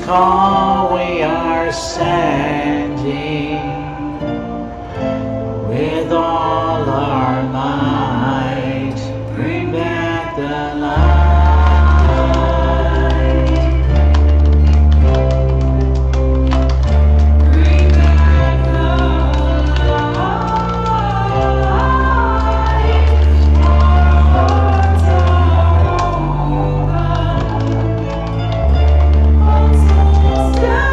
call we are standing with all our might. Bring back the light. Bring back the light. Our hearts are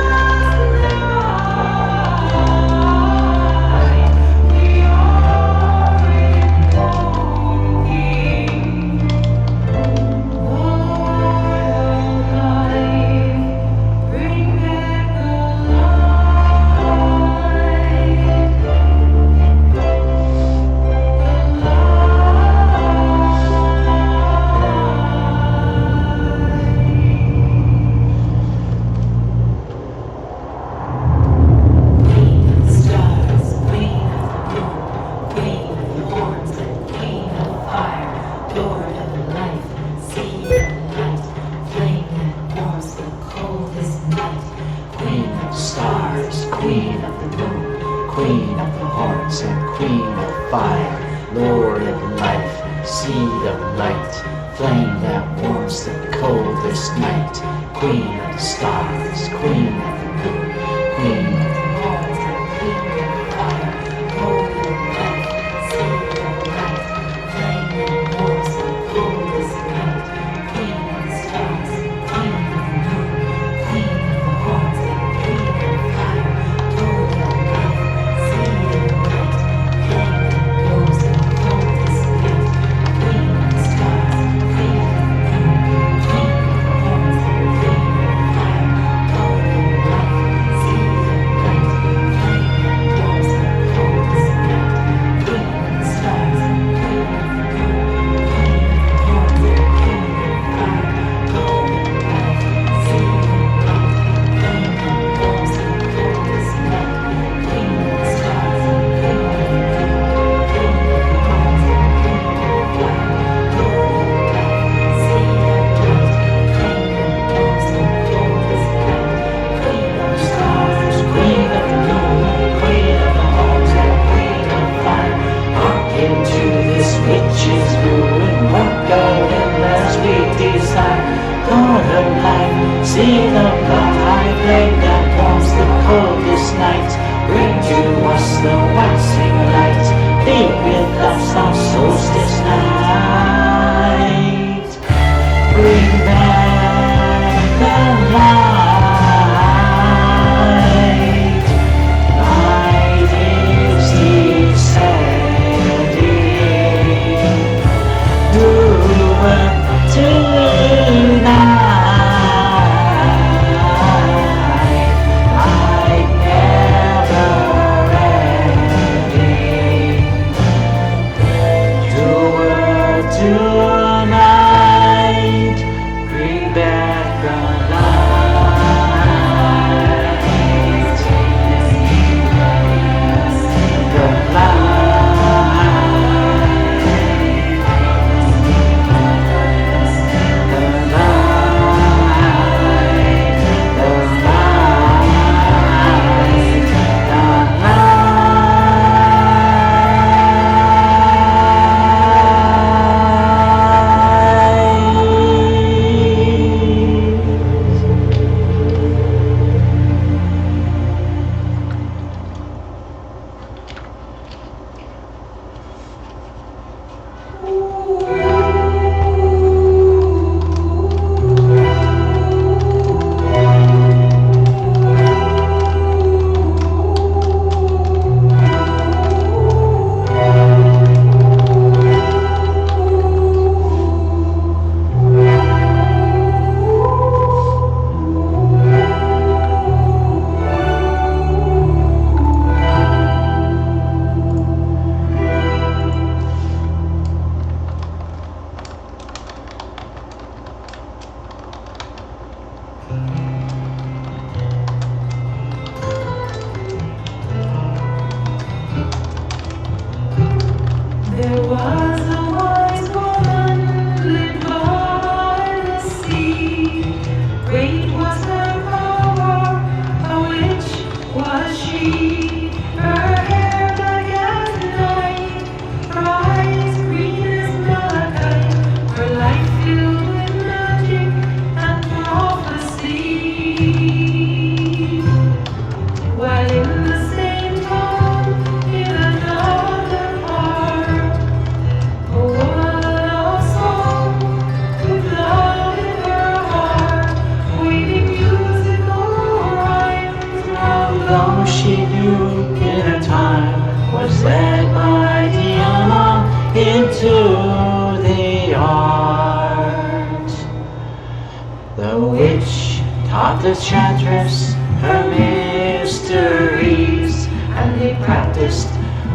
Queen of the horns and queen of fire, Lord of life, seed of light, flame that warms the coldest night. Queen of the stars, queen of the moon, queen of the horns and queen of fire, Lord of life, seed of light, flame that warms the coldest night. Queen of the stars, queen of the moon, queen of the horns and queen of fire, Lord of life. Seed of love, high flame that warms the coldest night. Bring to us the waxing light. Be with us on solstice night. Bring back the light. Light is descending. Over tonight. There was a wise woman lived by the sea. Great was her taught the chantress her mysteries, and they practiced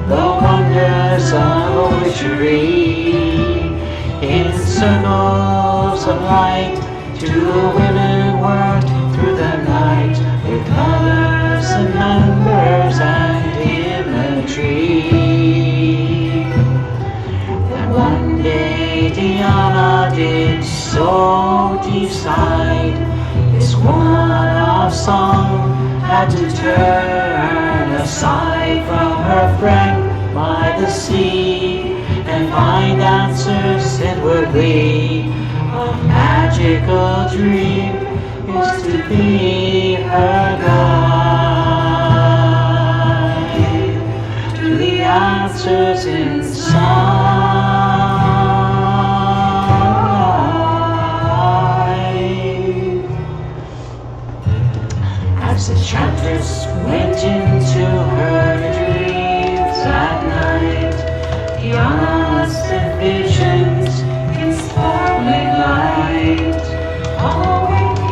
the wonders of witchery. In circles of light, two women worked through the night with colors and numbers and imagery. And one day Diana did so decide this woman of song had to turn aside from her friend by the sea and find answers inwardly. A magical dream is to be her guide to the answers inside. As the chantress went into her dreams at night, Diana said visions in sparkling light. All awake,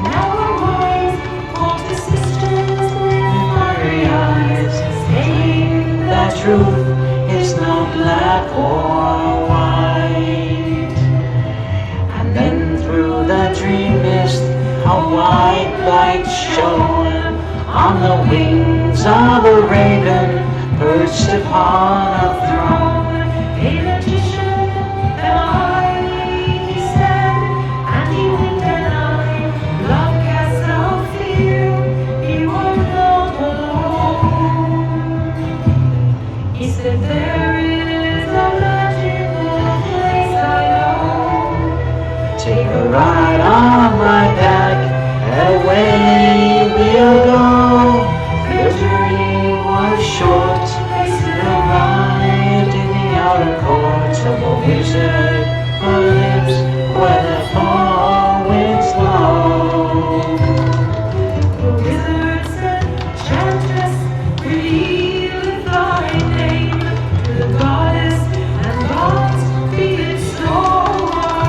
now arise, all the sisters with fiery eyes, saying that truth is not black or white. And then through the dream mist, a white light shone on the wings of a raven perched upon a throne. A magician am I, he said, and he winked an eye. Love casts out fear, you are not alone. He said, there is a magical place I know. Take a ride on my back, and away we'll go. The journey was short, they soon arrived in the outer court of a wizard who lives where the fall winds blow. The wizard said, chantress, reveal thy name to the goddess, and gods be it so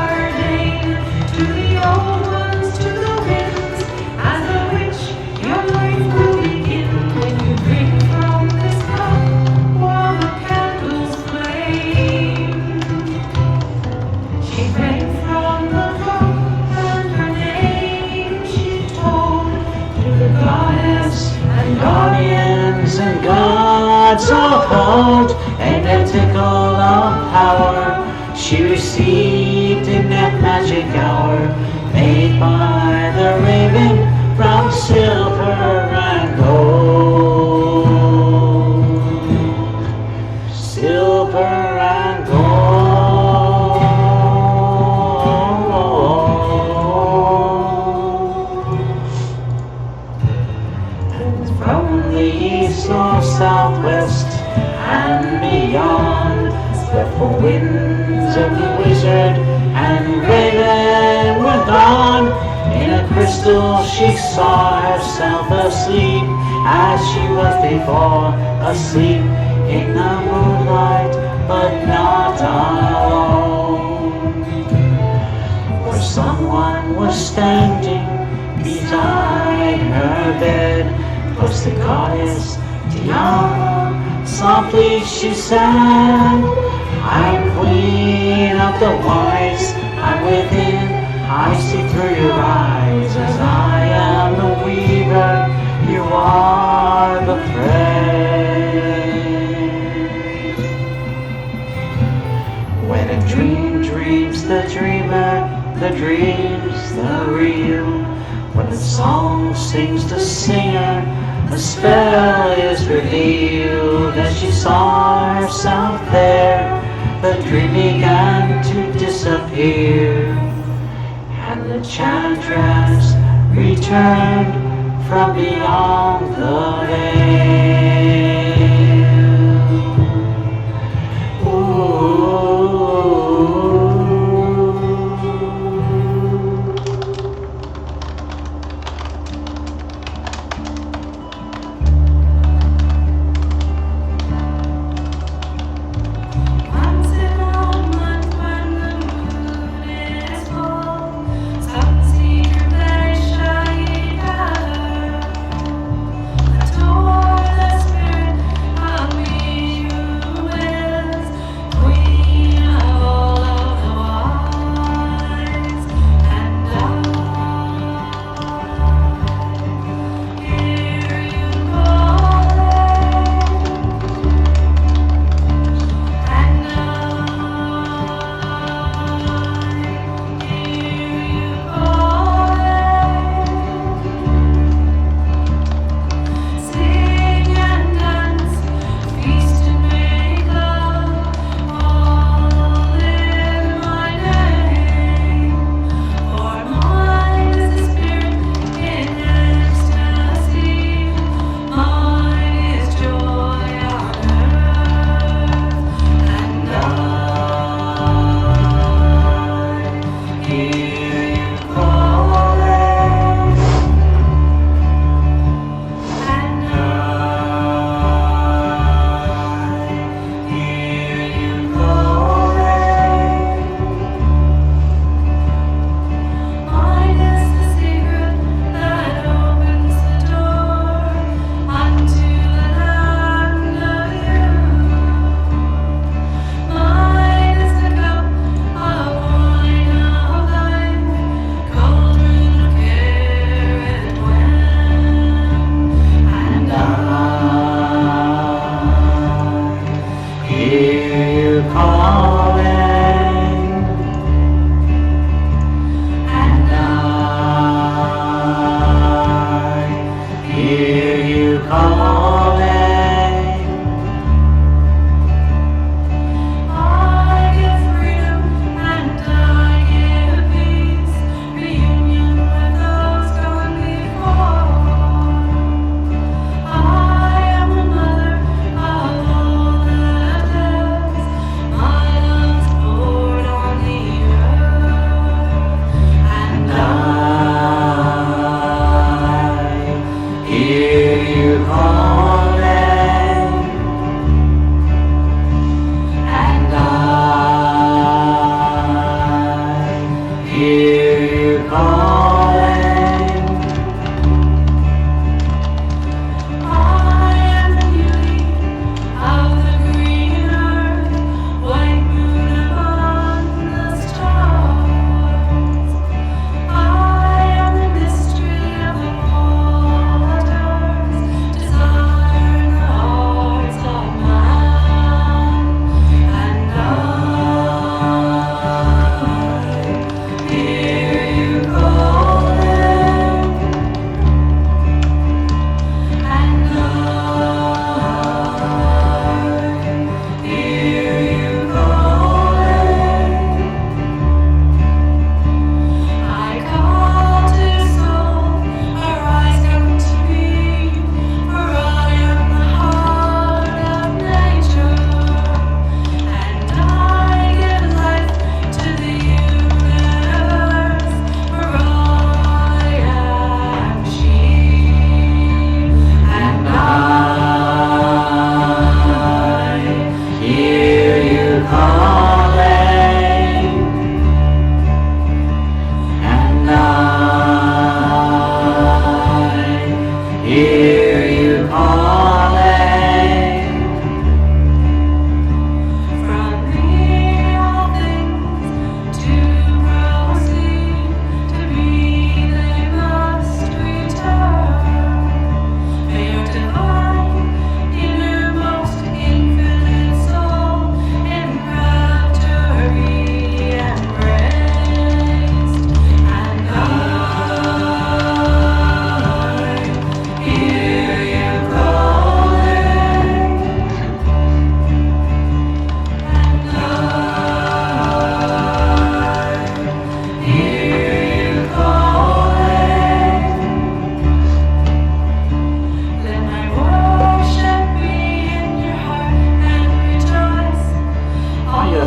ordained. To the old ones, to the winds, as a witch your life will begin when you drink from this cup while the candles flame. She drank from the cup and her name she told to the goddess and guardians and gods of old. A tentacle of power she received in that magic hour, made by the raven from silver and gold. Silver and gold. And from the east or southwest and beyond, the winds of the wizard and raven were gone. In a crystal she saw herself asleep, as she was before, asleep in the moonlight, but not alone. For someone was standing beside her bed. 'Twas the goddess Diana. Softly she sang, I'm queen of the wise, I'm within, I see through your eyes, as I am the weaver, you are the thread. When a dream dreams the dreamer, the dream's the real. When the song sings the singer, a spell is revealed. As she saw herself there, the dream began to disappear, and the chantress returned from beyond the veil. Ooh. Some secret place shine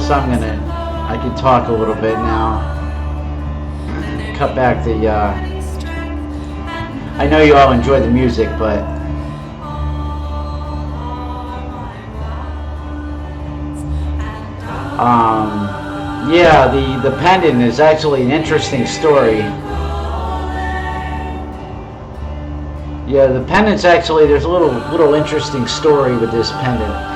guess I can talk a little bit now. Cut back the, I know you all enjoy the music, but yeah, the pendant is actually an interesting story. Yeah, the pendant's actually, there's a little interesting story with this pendant.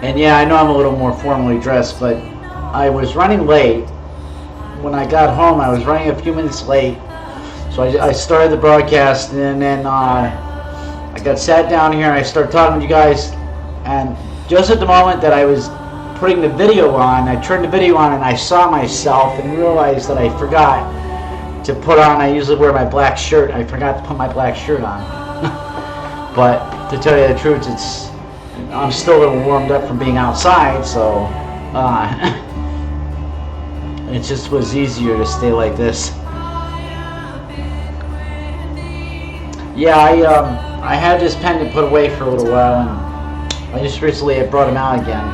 And yeah, I know I'm a little more formally dressed, but I was running late. When I got home, I was running a few minutes late. So I started the broadcast, and then I got sat down here and I started talking to you guys. And just at the moment that I was putting the video on, I turned the video on and I saw myself and realized that I forgot to put on, I usually wear my black shirt, I forgot to put my black shirt on. But to tell you the truth, I'm still a little warmed up from being outside, so it just was easier to stay like this. Yeah, I had this pendant put away for a little while, and I just recently brought him out again.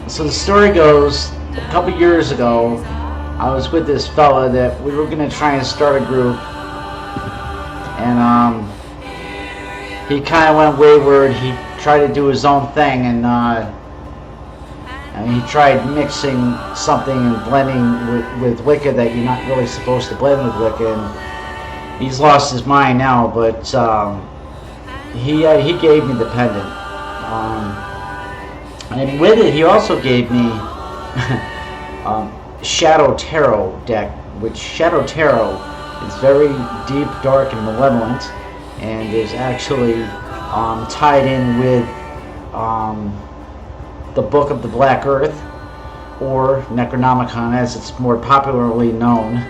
So the story goes, a couple years ago, I was with this fella that we were going to try and start a group, and he kind of went wayward. He tried to do his own thing, and he tried mixing something and blending with Wicca that you're not really supposed to blend with Wicca, and he's lost his mind now, but he gave me the pendant. And with it, he also gave me Shadow Tarot deck, which Shadow Tarot is very deep, dark, and malevolent, and is actually tied in with the Book of the Black Earth, or Necronomicon as it's more popularly known.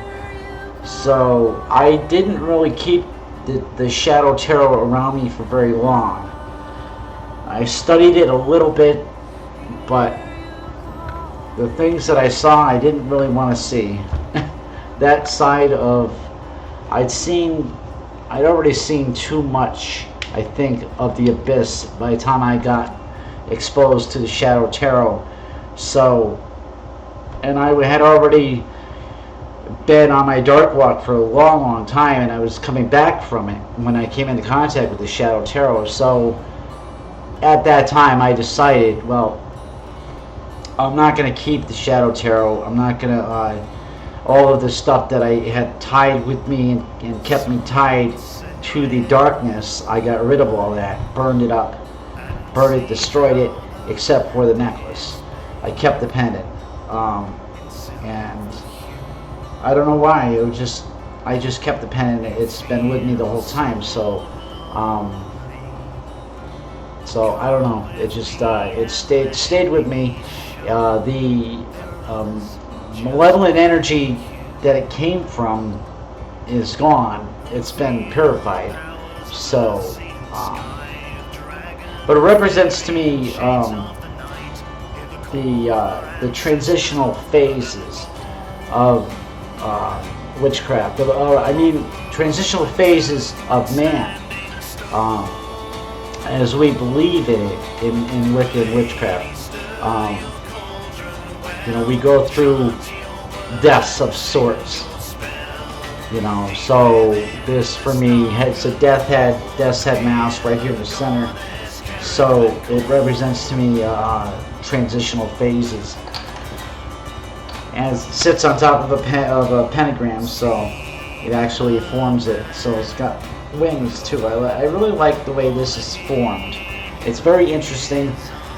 So I didn't really keep the Shadow Tarot around me for very long. I studied it a little bit, but the things that I saw I didn't really want to see. That side of, I'd already seen too much, I think, of the abyss by the time I got exposed to the Shadow Tarot. So, and I had already been on my dark walk for a long time, and I was coming back from it when I came into contact with the Shadow Tarot. So at that time I decided, well, I'm not going to keep the Shadow Tarot. I'm not going to all of the stuff that I had tied with me and kept me tied to the darkness, I got rid of all that, burned it up, burned it, destroyed it, except for the necklace. I kept the pendant, and I don't know why. I just kept the pendant. It's been with me the whole time. So I don't know. It just it stayed with me. The malevolent energy that it came from is gone. It's been purified. So, but it represents to me the transitional phases of witchcraft. I mean, transitional phases of man, as we believe in it in Wicca and witchcraft. You know, we go through deaths of sorts. You know, so this for me, it's a death's head mask right here in the center. So it represents to me transitional phases, and it sits on top of a pentagram, so it actually forms it. So it's got wings too. I really like the way this is formed. It's very interesting.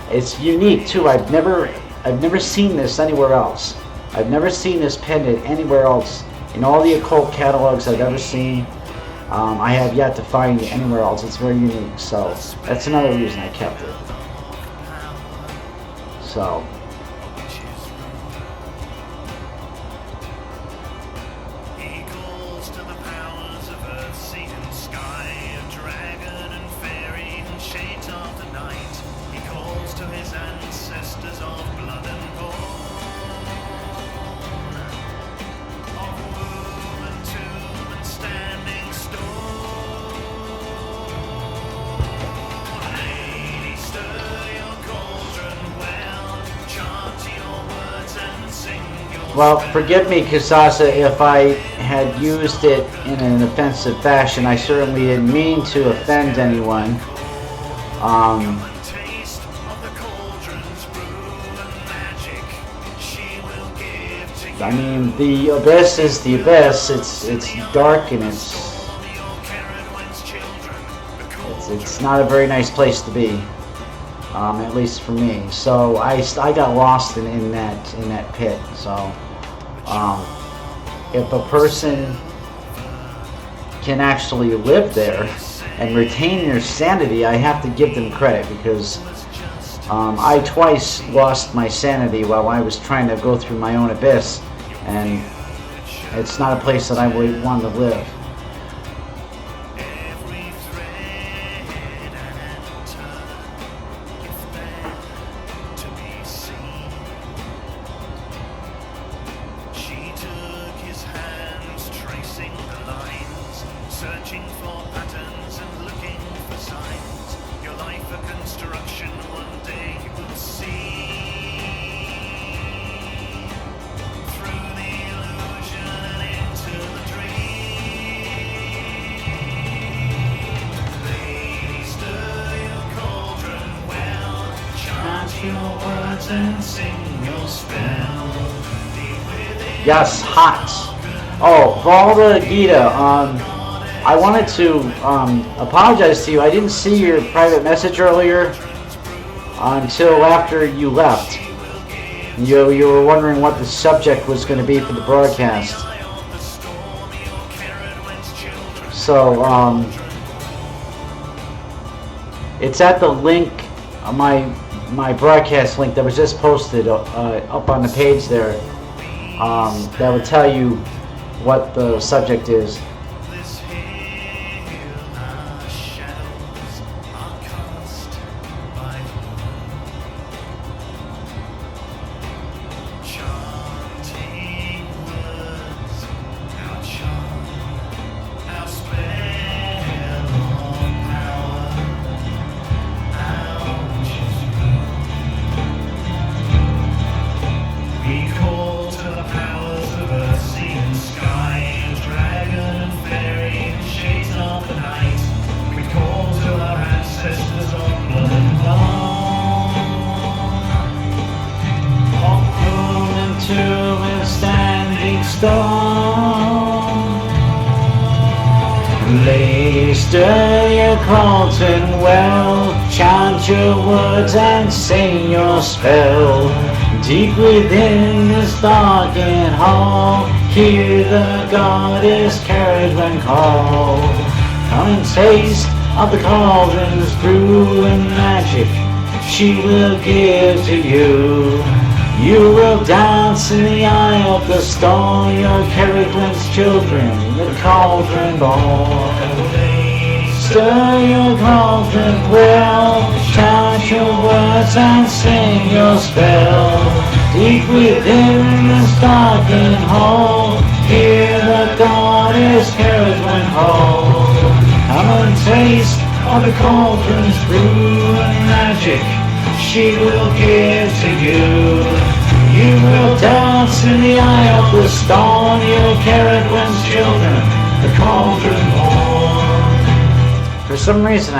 It's unique too. I've never seen this anywhere else. I've never seen this pendant anywhere else. In all the occult catalogs I've ever seen, I have yet to find it anywhere else. It's very unique, so that's another reason I kept it. So, Well, forgive me, Kasasa, if I had used it in an offensive fashion. I certainly didn't mean to offend anyone. I mean, the abyss is the abyss. It's dark and it's not a very nice place to be, at least for me. So I got lost in that pit. So if a person can actually live there and retain their sanity, I have to give them credit, because I twice lost my sanity while I was trying to go through my own abyss, and it's not a place that I would want to live. Searching for patterns and looking for signs. Your life a construction, one day you will see. Through the illusion and into the dream. Lady, stir your cauldron well. Chant your words and sing your spell. Yes, hot. Oh, Valda Gita, I wanted to apologize to you. I didn't see your private message earlier until after you left. You were wondering what the subject was going to be for the broadcast. So it's at the link, my broadcast link that was just posted up on the page there. That would tell you what the subject is. Stir your cauldron well, chant your words and sing your spell. Deep within this darkened hall, hear the goddess Caradwen call. Come and taste of the cauldron's brew and magic she will give to you. You will dance in the eye of the storm, your Caradwen's children, the cauldron born. Stir your cauldron well, chant your words and sing your spell. Deep within this darkened hall, hear the goddess Caradwen call. Come and taste of the cauldron's brew and magic she will give to you. You will dance in the eye of the storm, your Caradwen's children, the cauldron born. For some reason,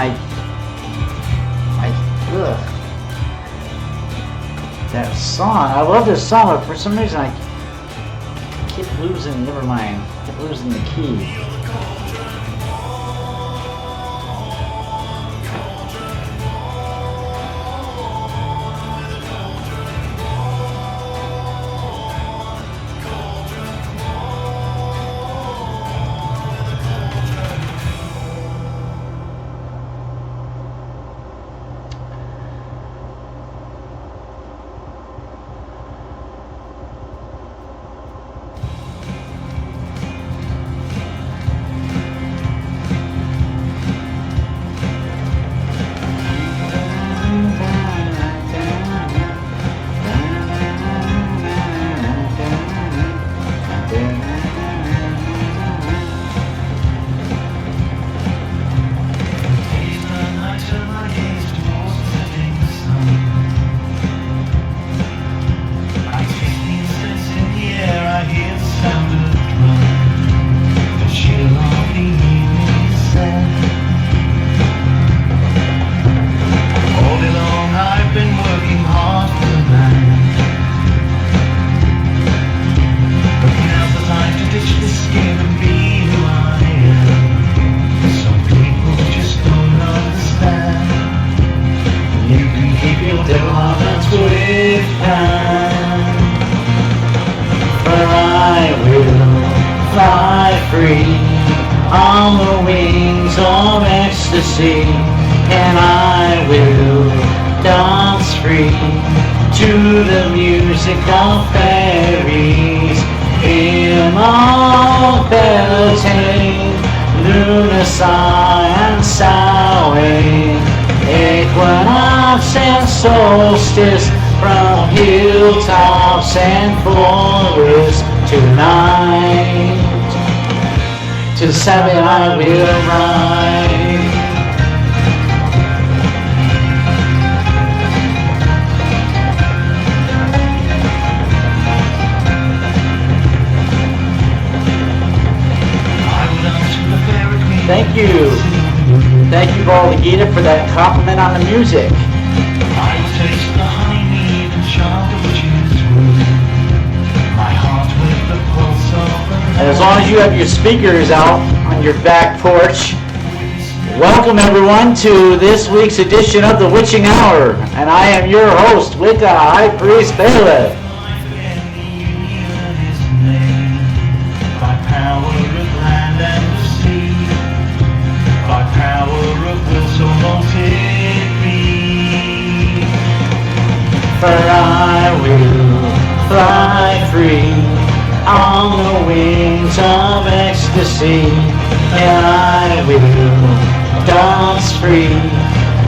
that song, I love this song, but for some reason I keep losing, never mind, I keep losing the key. witchcraft. For I will fly free on the wings of ecstasy, and I will dance free to the music of fairies. Immortality, lunacy and Samhain, equinox and solstice, from hilltops and forests tonight. To the Sabbath I will ride. Thank you. Thank you, Baldigita, for that compliment on the music. I will taste the honeymead and chant the witch's rune. My heart with the pulse of the And as long as you have your speakers out on your back porch, welcome everyone to this week's edition of the Witching Hour. And I am your host, Wicca, High Priest Bailiff. life and the union is named. By power of land and the sea, by power of will, so won't it be. For I will fly free on the wings of ecstasy, and I will dance free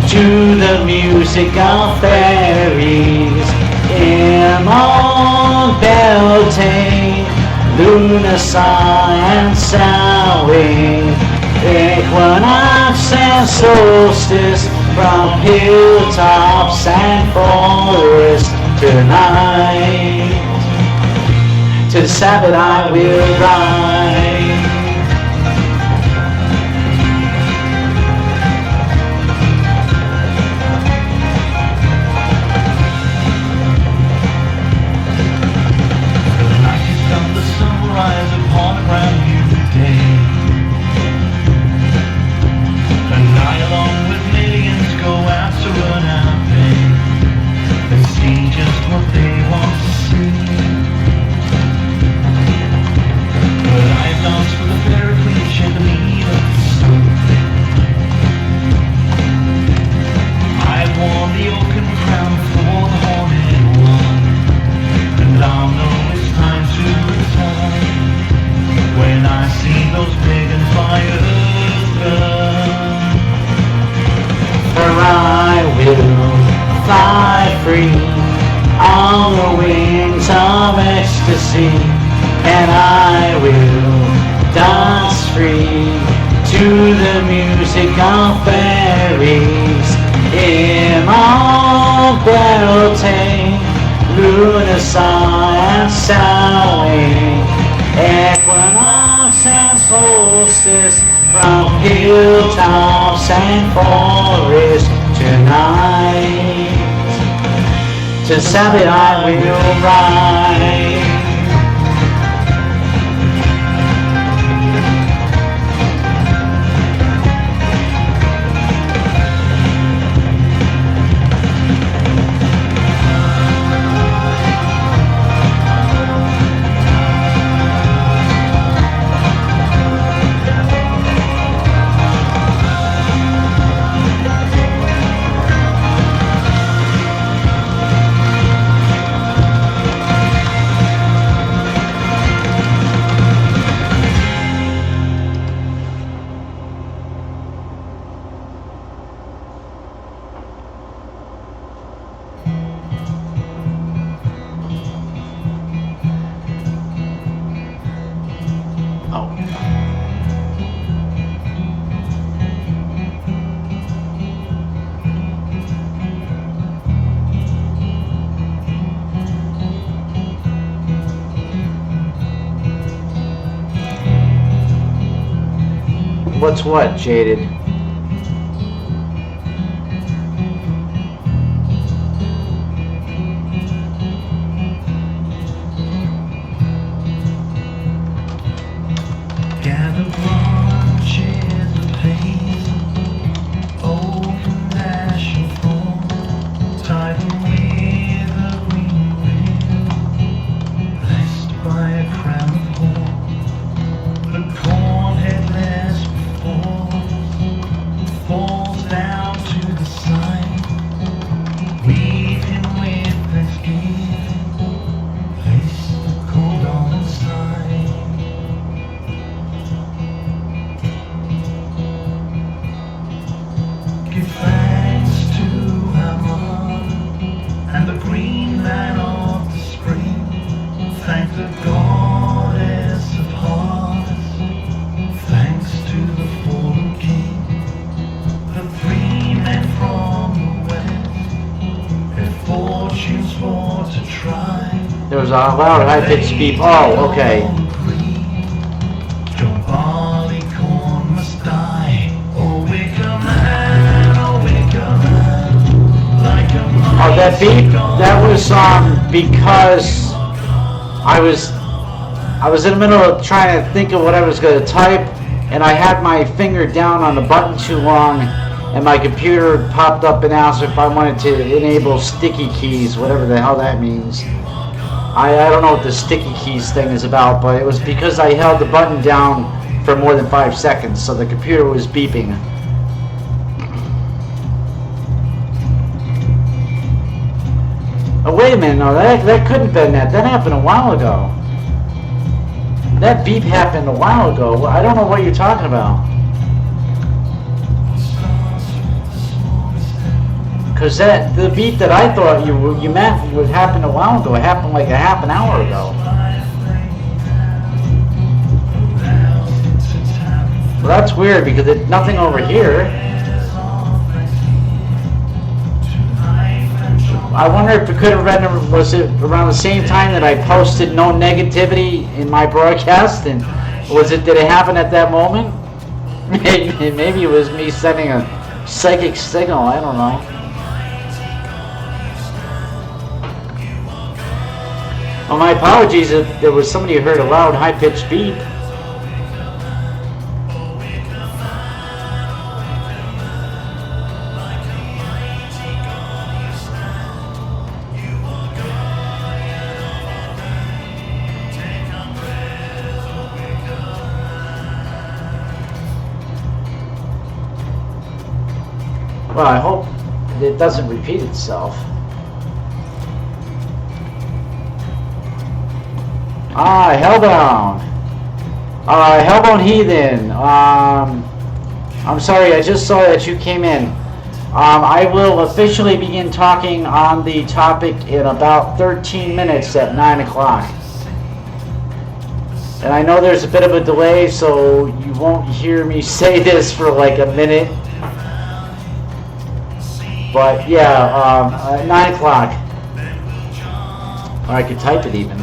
to the music of fairies. Immortality, lunacy and Samhain, equinox and solstice, from hilltops and forests tonight. To the Sabbath I will ride. The night is done, the sun will rise upon a brand new day. And I, along with millions, go out to run out pain and see just what they want to see. But I've danced for the fairy queen, shed the mead of the sun. I've worn the oaken crown before the haunted one, and I'll know it's time to return when I see those pagan fires burn. For I will fly free on the wings of ecstasy, and I will dance free to the music of fairies. Immortality, lunacy and Samhain, equinox and solstice, from hilltops and forests tonight. To Sabbath I will ride. What's what, Jaded? Gather branches of hazel, open ash and fall, tie them with There was a loud, high-pitched beep. Oh, okay. John Barleycorn must die. Oh, Wicca man, oh, Wicca man. Like a Oh, that beep, that was because I was in the middle of trying to think of what I was going to type, and I had my finger down on the button too long, and my computer popped up and asked if I wanted to enable sticky keys, whatever the hell that means. I don't know what the sticky keys thing is about, but it was because I held the button down for more than 5 seconds, so the computer was beeping. Oh, wait a minute, no, that couldn't have been that. That happened a while ago. That beep happened a while ago. I don't know what you're talking about. Because the beep that I thought you meant would happen a while ago. It happened like a half an hour ago. Well, that's weird because there's nothing over here. I wonder if it could have been, was it around the same time that I posted no negativity in my broadcast, and did it happen at that moment? Maybe it was me sending a psychic signal, I don't know. Well, my apologies if there was somebody who heard a loud, high-pitched beep. Well, I hope it doesn't repeat itself. Hellbound. Hellbound Heathen. I'm sorry, I just saw that you came in. I will officially begin talking on the topic in about 13 minutes at 9 o'clock. And I know there's a bit of a delay, so you won't hear me say this for like a minute. But yeah, 9 o'clock. Or I could type it even.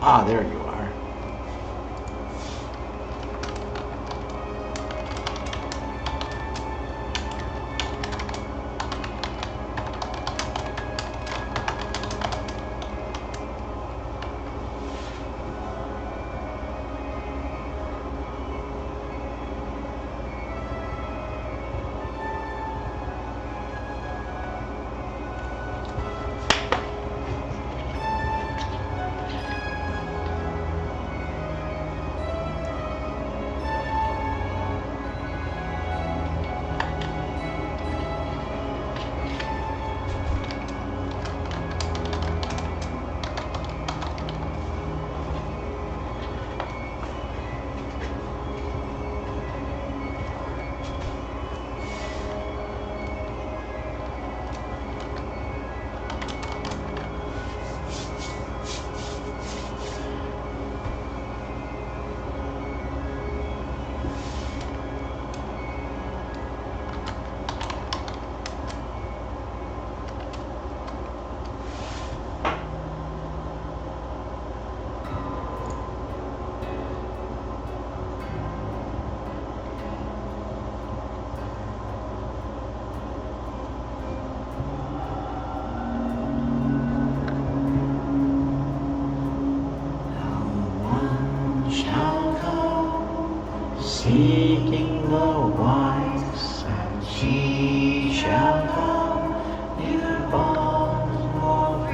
Ah, there you are.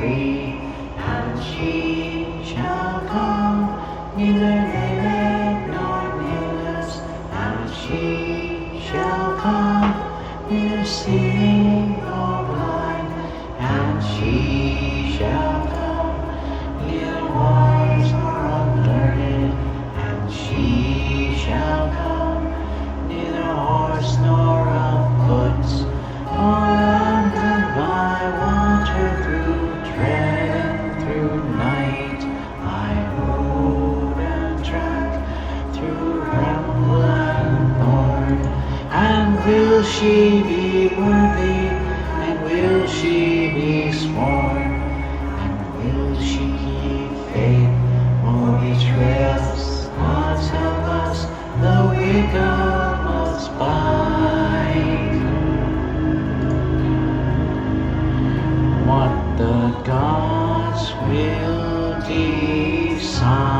free, and she shall come, neither naked nor nameless, and she shall come, neither seeing nor blind, and she shall come, neither wise nor unlearned, and she shall come, neither horse nor of foot, nor landed by water through tread and through night, I rode and track through bramble and thorn. And will she be worthy, and will she be sworn, and will she keep faith, or betray us? God's help us, the Wicca must bite. What the gods will decide.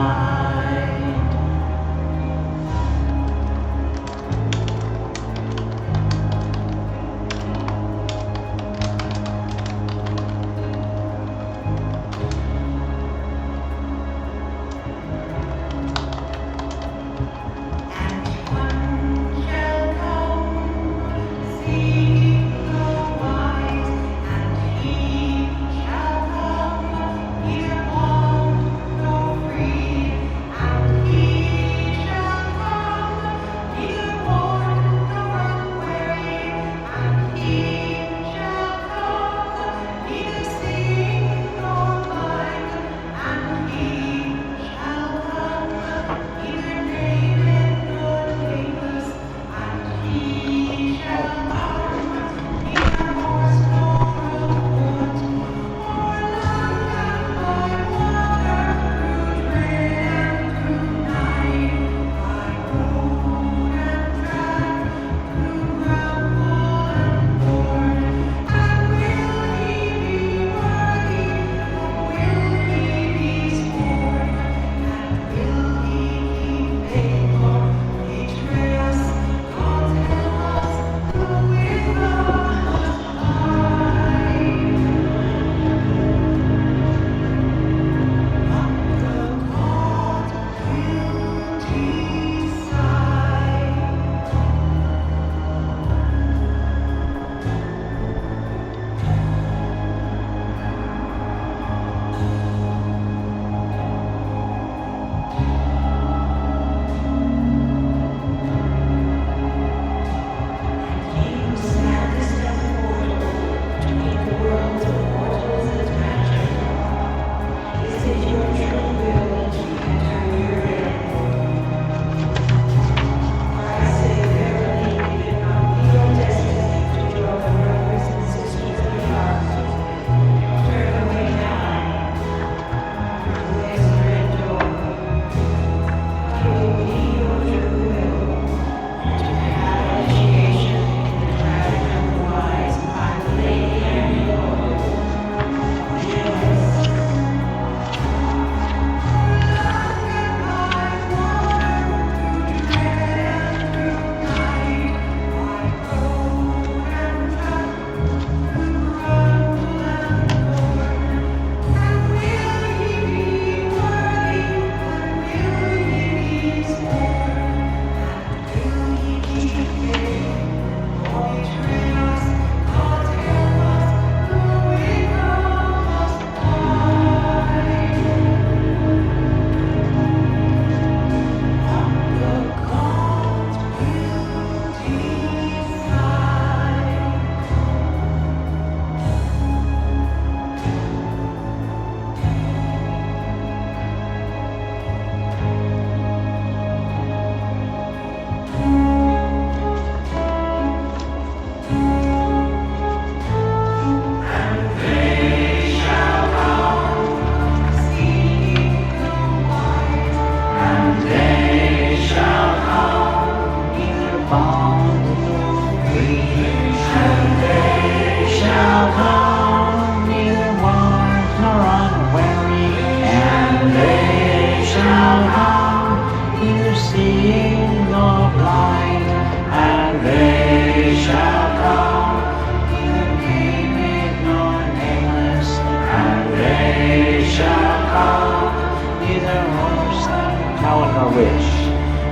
wish.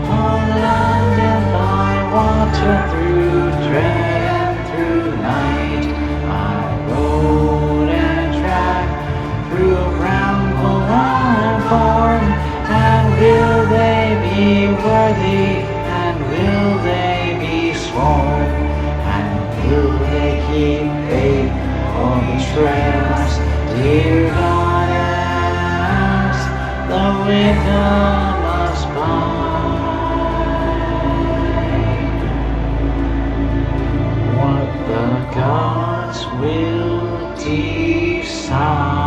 On land and by water, through dread and through night, I rode and tracked through bramble and thorn. And will they be worthy? And will they be sworn? And will they keep faith or betray us? Dear goddess, the Wicca must bide. What the gods will decide.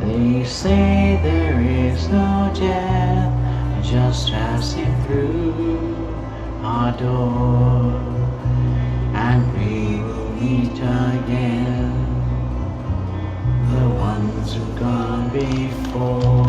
They say there is no death, just passing through our door, and we will meet again, the ones who've gone before.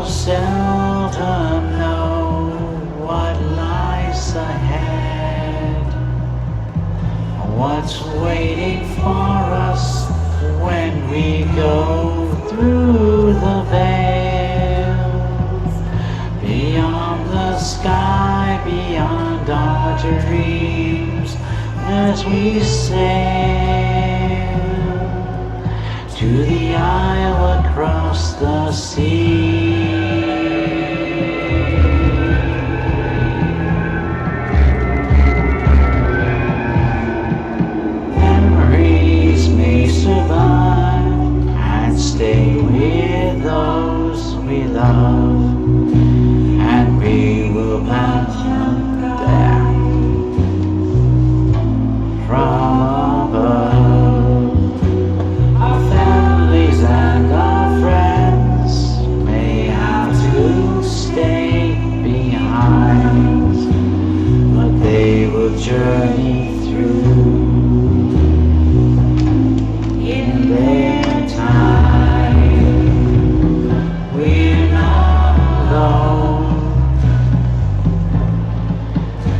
Seldom know what lies ahead, what's waiting for us when we go through the veil, beyond the sky, beyond our dreams, as we sail to the isle across the sea. Memories may survive and stay with those we love, and we will pass them down from above. Our families and our friends may have to stay behind, but they will journey through in their time. We're not alone.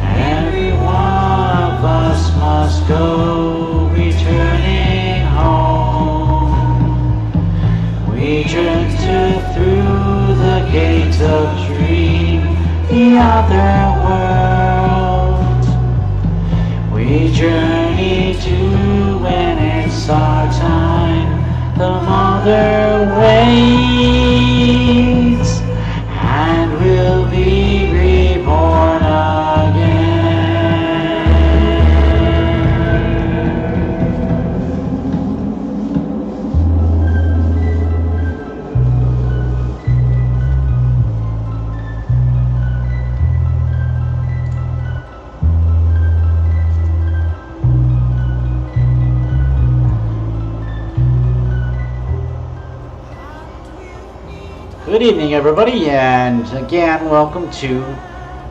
Every one of us must go, returning home. We journey through the gate of dream, the other world. We journey to when it's our time. The mother waits, and we'll be reborn again. Good evening, everybody, and again, welcome to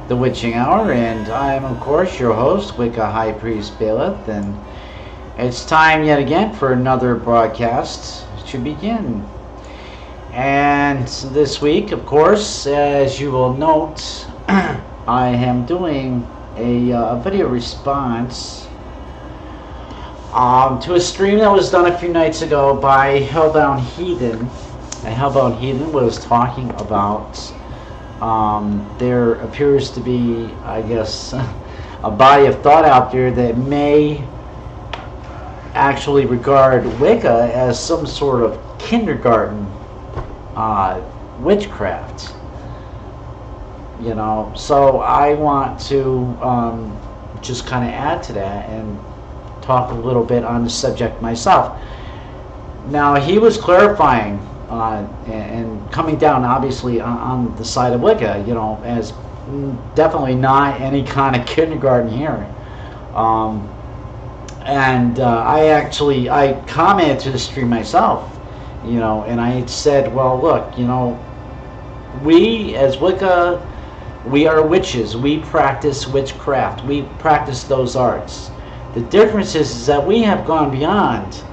the Witching Hour, and I am, of course, your host, Wicca High Priest Bailiff, and it's time yet again for another broadcast to begin. And this week, of course, as you will note, I am doing a video response to a stream that was done a few nights ago by Hellbound Heathen. And Hellbound Heathen was talking about there appears to be, I guess, a body of thought out there that may actually regard Wicca as some sort of kindergarten witchcraft. You know, so I want to just kind of add to that and talk a little bit on the subject myself. Now, he was clarifying and coming down, obviously, on the side of Wicca, you know, as definitely not any kind of kindergarten here. I commented to the stream myself, you know, and I said, well, look, you know, we as Wicca, we are witches. We practice witchcraft. We practice those arts. The difference is that we have gone beyond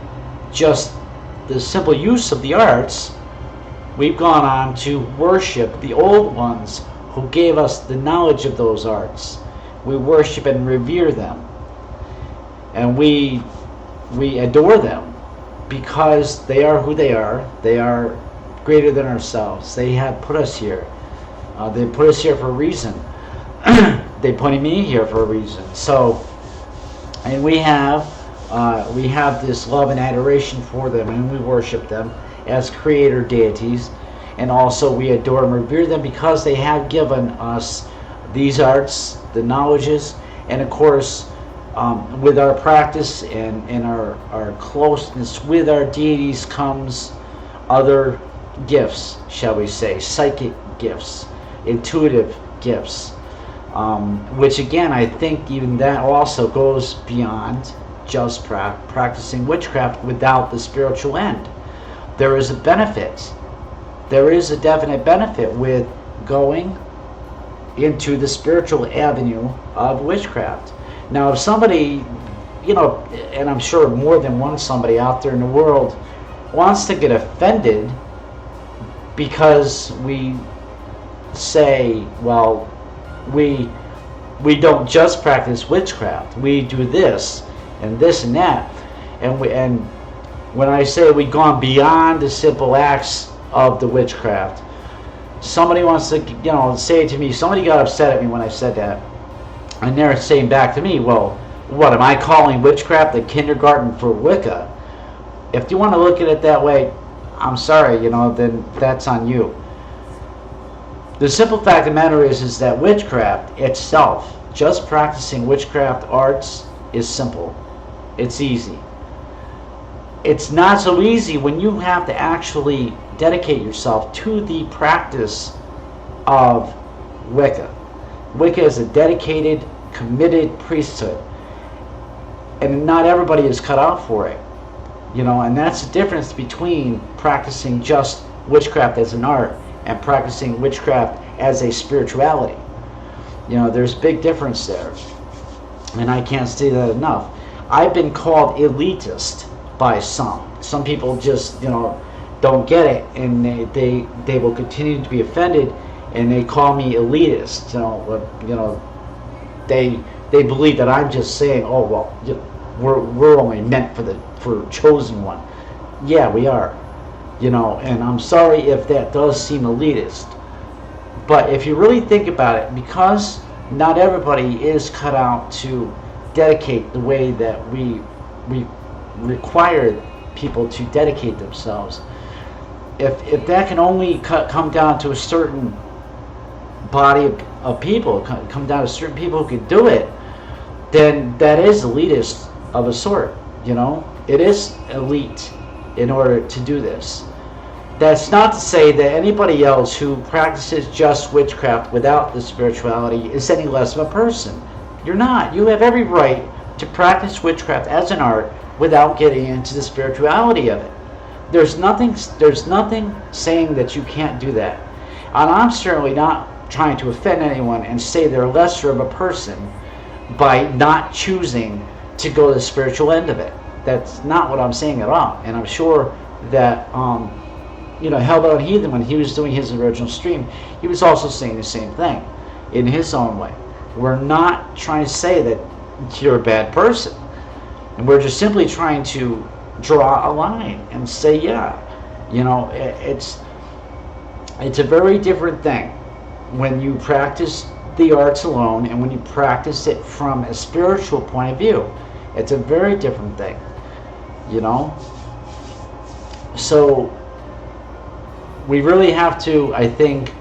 just the simple use of the arts. We've gone on to worship the old ones who gave us the knowledge of those arts. We worship and revere them. And we adore them because they are who they are. They are greater than ourselves. They have put us here. They put us here for a reason. They put me here for a reason. So, and we have this love and adoration for them, and we worship them as creator deities, and also we adore and revere them because they have given us these arts, the knowledges, and of course, with our practice and our closeness with our deities comes other gifts, shall we say, psychic gifts, intuitive gifts, which again, I think even that also goes beyond just practicing witchcraft without the spiritual end. There is a benefit. There is a definite benefit with going into the spiritual avenue of witchcraft. Now, if somebody, you know, and I'm sure more than one somebody out there in the world wants to get offended because we say, well, we don't just practice witchcraft. We do this and this and that, and when I say we've gone beyond the simple acts of the witchcraft, somebody wants to, you know, say to me, somebody got upset at me when I said that, and they're saying back to me, well, what am I calling witchcraft the kindergarten for Wicca? If you want to look at it that way, I'm sorry, you know, then that's on you. The simple fact of the matter is that witchcraft itself, just practicing witchcraft arts, is simple. It's easy. It's not so easy when you have to actually dedicate yourself to the practice of Wicca. Wicca is a dedicated, committed priesthood, and not everybody is cut out for it, you know, and that's the difference between practicing just witchcraft as an art and practicing witchcraft as a spirituality. You know, there's a big difference there, and I can't say that enough. I've been called elitist by some. Some people just, you know, don't get it, and they will continue to be offended, and they call me elitist. You know, they believe that I'm just saying, oh well, we're only meant for chosen one. Yeah, we are. You know, and I'm sorry if that does seem elitist, but if you really think about it, because not everybody is cut out to dedicate the way that we require people to dedicate themselves. If that can only come down to a certain body of people, come down to certain people who can do it, then that is elitist of a sort. You know, it is elite in order to do this. That's not to say that anybody else who practices just witchcraft without the spirituality is any less of a person. You're not. You have every right to practice witchcraft as an art without getting into the spirituality of it. There's nothing saying that you can't do that. And I'm certainly not trying to offend anyone and say they're lesser of a person by not choosing to go to the spiritual end of it. That's not what I'm saying at all. And I'm sure that you know, Hellbound Heathen, when he was doing his original stream, he was also saying the same thing in his own way. We're not trying to say that you're a bad person. And we're just simply trying to draw a line and say, yeah, it's a very different thing when you practice the arts alone and when you practice it from a spiritual point of view. It's a very different thing, So we really have to, I think,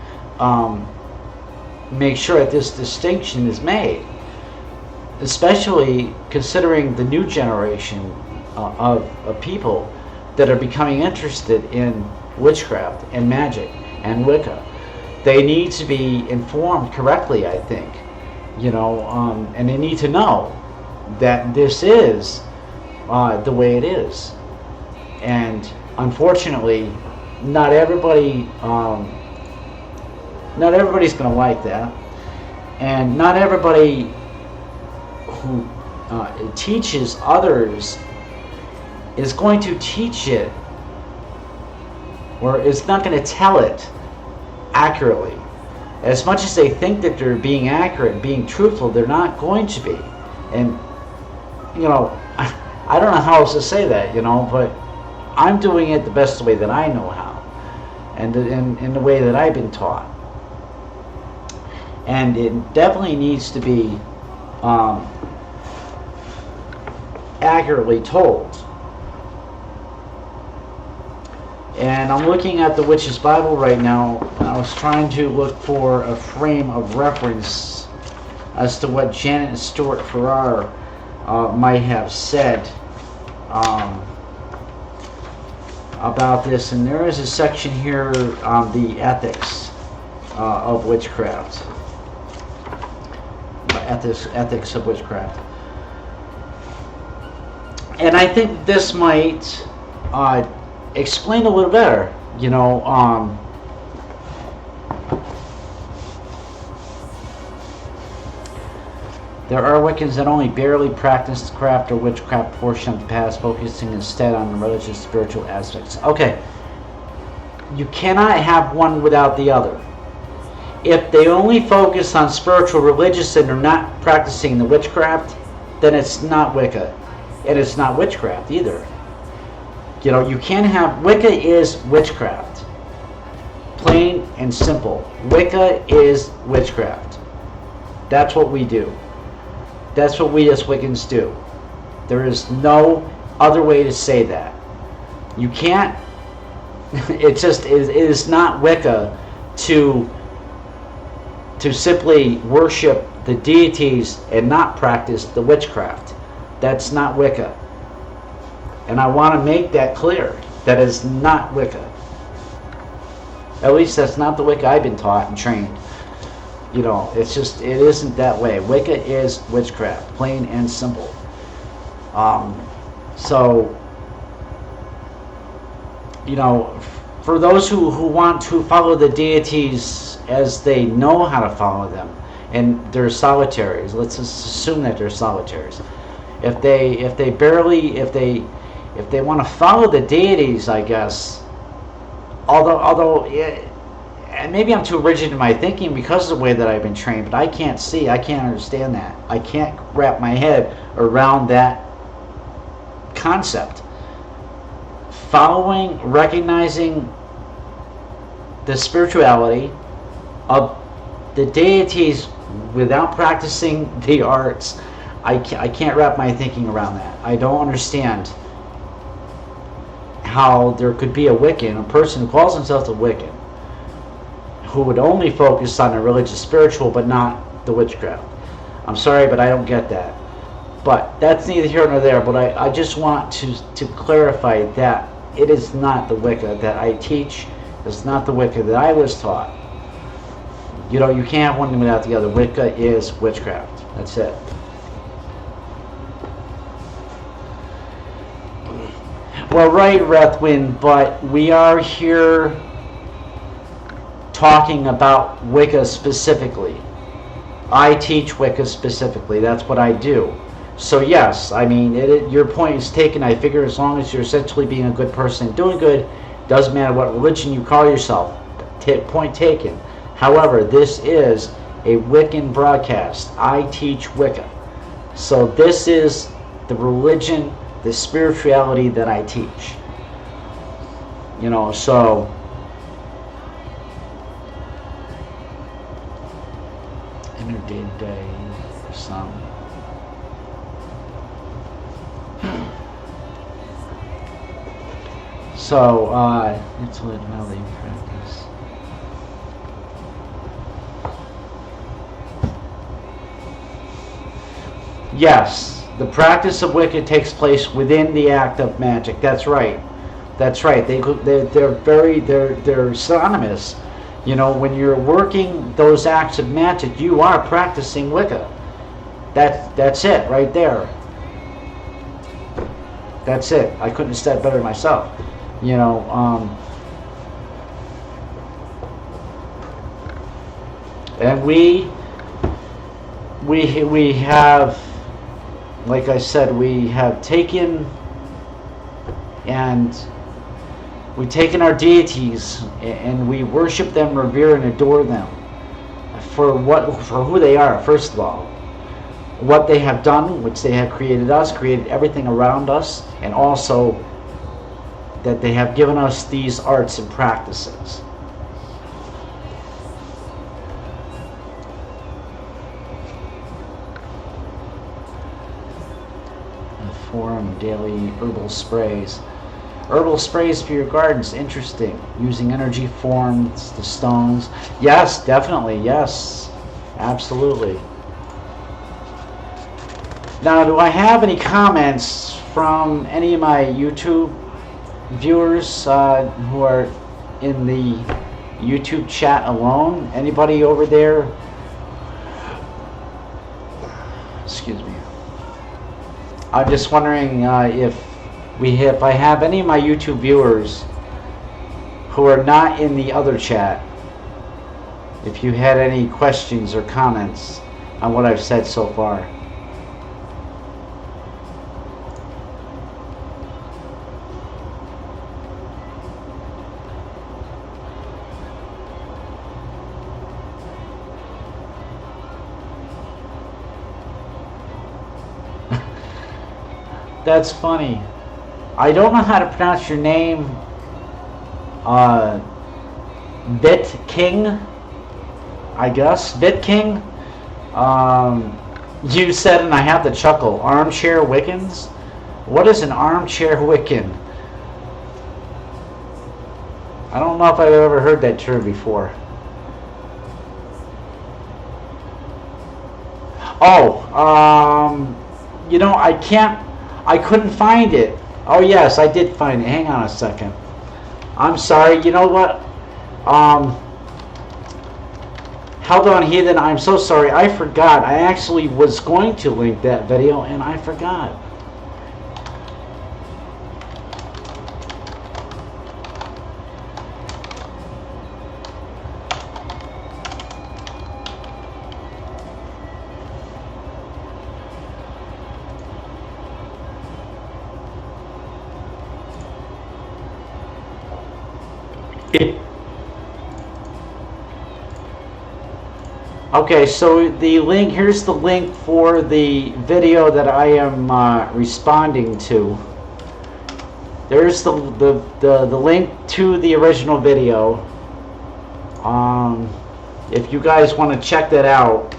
make sure that this distinction is made, especially considering the new generation of people that are becoming interested in witchcraft and magic and Wicca. They need to be informed correctly, I think, and they need to know that this is the way it is. And unfortunately, not everybody's going to like that, and not everybody who teaches others is going to teach it, or is not going to tell it accurately. As much as they think that they're being accurate and being truthful, they're not going to be. And I don't know how else to say that, but I'm doing it the best way that I know how, and in the way that I've been taught. And it definitely needs to be accurately told. And I'm looking at the Witch's Bible right now. I was trying to look for a frame of reference as to what Janet Stewart Farrar might have said about this. And there is a section here on the ethics of witchcraft. Ethics of witchcraft. And I think this might explain a little better, there are Wiccans that only barely practice the craft or witchcraft portion of the past, focusing instead on the religious spiritual aspects. Okay, you cannot have one without the other. If they only focus on spiritual religious and they're not practicing the witchcraft, then it's not Wicca, and it's not witchcraft either. You can't have, Wicca is witchcraft. Plain and simple. Wicca is witchcraft. That's what we do. That's what we as Wiccans do. There is no other way to say that. You can't, it is not Wicca to simply worship the deities and not practice the witchcraft. That's not Wicca. And I want to make that clear. That is not Wicca. At least that's not the Wicca I've been taught and trained. It isn't that way. Wicca is witchcraft, plain and simple. So, for those who want to follow the deities as they know how to follow them, and they're solitaries, let's just assume that they're solitaries. If they want to follow the deities, I guess, although and maybe I'm too rigid in my thinking because of the way that I've been trained, but I can't understand that. I can't wrap my head around that concept. Recognizing the spirituality of the deities without practicing the arts, I can't wrap my thinking around that. I don't understand how there could be a Wiccan, a person who calls himself a Wiccan, who would only focus on the religious spiritual but not the witchcraft. I'm sorry, but I don't get that. But that's neither here nor there. But I just want to clarify that it is not the Wicca that I teach. It's not the Wicca that I was taught. You can't have one without the other. Wicca is witchcraft. That's it. Well, right, Rethwin, but we are here talking about Wicca specifically. I teach Wicca specifically. That's what I do. So yes, I mean, your point is taken. I figure as long as you're essentially being a good person and doing good, doesn't matter what religion you call yourself. Point taken. However, this is a Wiccan broadcast. I teach Wicca. So this is the religion, the spirituality that I teach. You know, so inner day for some. So, it's what Valley practice. Yes, the practice of Wicca takes place within the act of magic. That's right. That's right. They're synonymous. You know, when you're working those acts of magic, you are practicing Wicca. That's it right there. That's it. I couldn't have said better myself. You know, and we have, like I said, we have taken our deities and we worship them, revere and adore them for who they are. First of all, what they have done, which they have created us, created everything around us, and also that they have given us these arts and practices. Forum daily herbal sprays. Herbal sprays for your gardens, interesting. Using energy forms, the stones. Yes, definitely, yes. Absolutely. Now, do I have any comments from any of my YouTube viewers who are in the YouTube chat alone? Anybody over there? Excuse me. I'm just wondering if I have any of my YouTube viewers who are not in the other chat, if you had any questions or comments on what I've said so far. That's funny. I don't know how to pronounce your name. Bit King, I guess. Bit King. You said, and I have the chuckle, armchair Wiccans? What is an armchair Wiccan? I don't know if I've ever heard that term before. Oh, you know, I couldn't find it. Oh yes, I did find it. Hang on a second. I'm sorry. You know what? Hellbound Heathen, I'm so sorry. I forgot. I actually was going to link that video and I forgot. Okay, so the link, here's the link for the video that I am responding to. There's the link to the original video. If you guys want to check that out,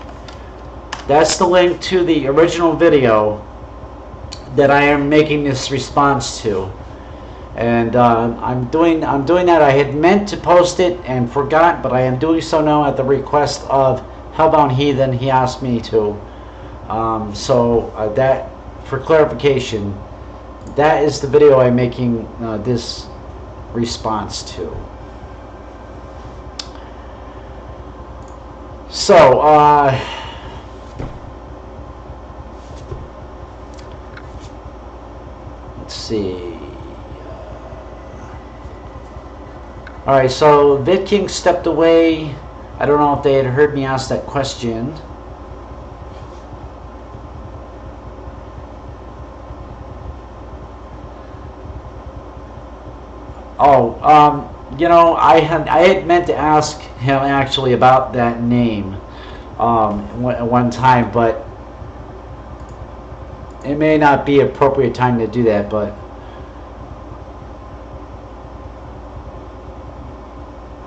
that's the link to the original video that I am making this response to. And I'm doing that. I had meant to post it and forgot, but I am doing so now at the request of Hellbound Heathen. He asked me to. That, for clarification, that is the video I'm making this response to. So, let's see. Alright, so VidKing stepped away. I don't know if they had heard me ask that question. You know, I had meant to ask him actually about that name one time, but it may not be appropriate time to do that, but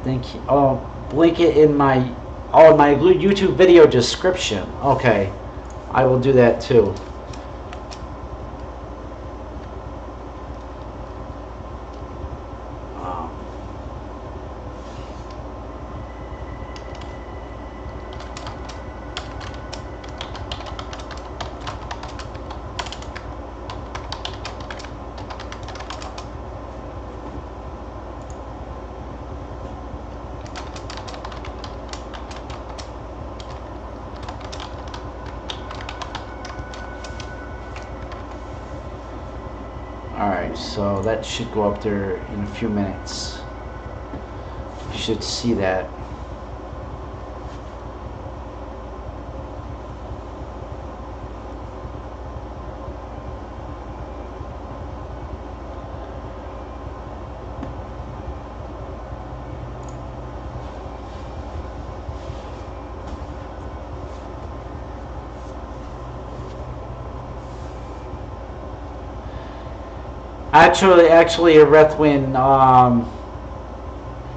thank you. Oh, link it in my my YouTube video description. Okay, I will do that too. Alright, so that should go up there in a few minutes. You should see that. Actually, Arethwin,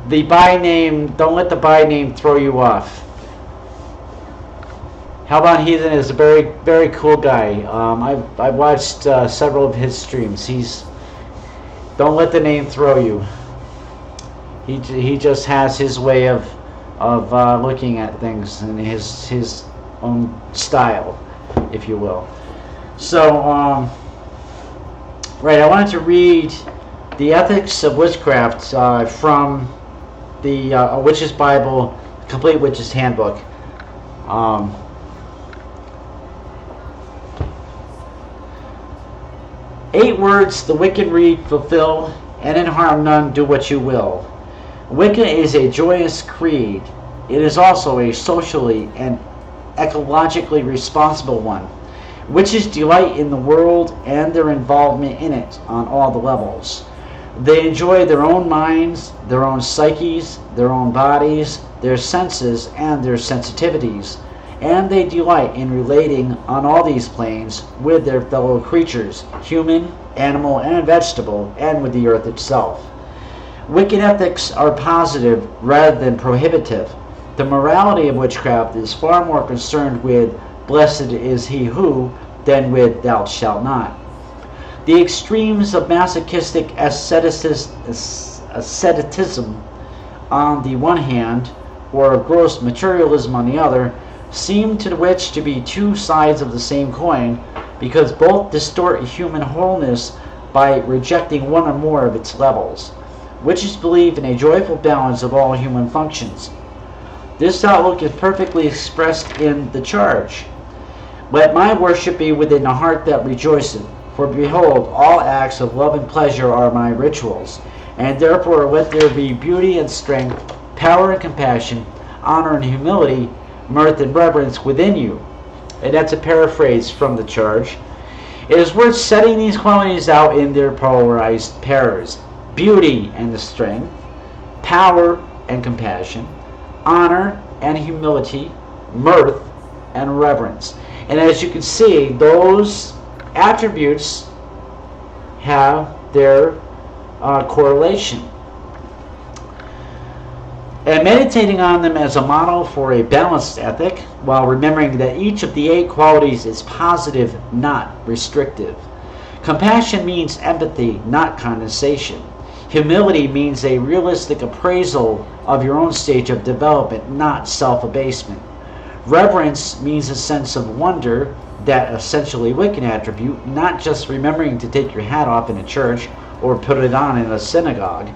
the by name, don't let the by name throw you off. Hellbound Heathen is a very, very cool guy. I've watched several of his streams. Don't let the name throw you. He just has his way of looking at things and his own style, if you will. So, right, I wanted to read the Ethics of Witchcraft from the A Witch's Bible, Complete Witch's Handbook. 8 words the wicked read, fulfill, and in harm none, do what you will. Wicca is a joyous creed. It is also a socially and ecologically responsible one. Witches delight in the world and their involvement in it on all the levels. They enjoy their own minds, their own psyches, their own bodies, their senses, and their sensitivities, and they delight in relating on all these planes with their fellow creatures, human, animal, and vegetable, and with the earth itself. Wicked ethics are positive rather than prohibitive. The morality of witchcraft is far more concerned with blessed is he who, than with thou shalt not. The extremes of masochistic asceticism on the one hand, or gross materialism on the other, seem to the witch to be two sides of the same coin, because both distort human wholeness by rejecting one or more of its levels. Witches believe in a joyful balance of all human functions. This outlook is perfectly expressed in the charge. Let my worship be within a heart that rejoiceth, for behold, all acts of love and pleasure are my rituals, and therefore let there be beauty and strength, power and compassion, honor and humility, mirth and reverence within you. And that's a paraphrase from the charge. It is worth setting these qualities out in their polarized pairs: beauty and the strength, power and compassion, honor and humility, mirth and reverence. And as you can see, those attributes have their correlation. And meditating on them as a model for a balanced ethic, while remembering that each of the 8 qualities is positive, not restrictive. Compassion means empathy, not condensation. Humility means a realistic appraisal of your own stage of development, not self-abasement. Reverence means a sense of wonder, that essentially Wiccan attribute, not just remembering to take your hat off in a church or put it on in a synagogue.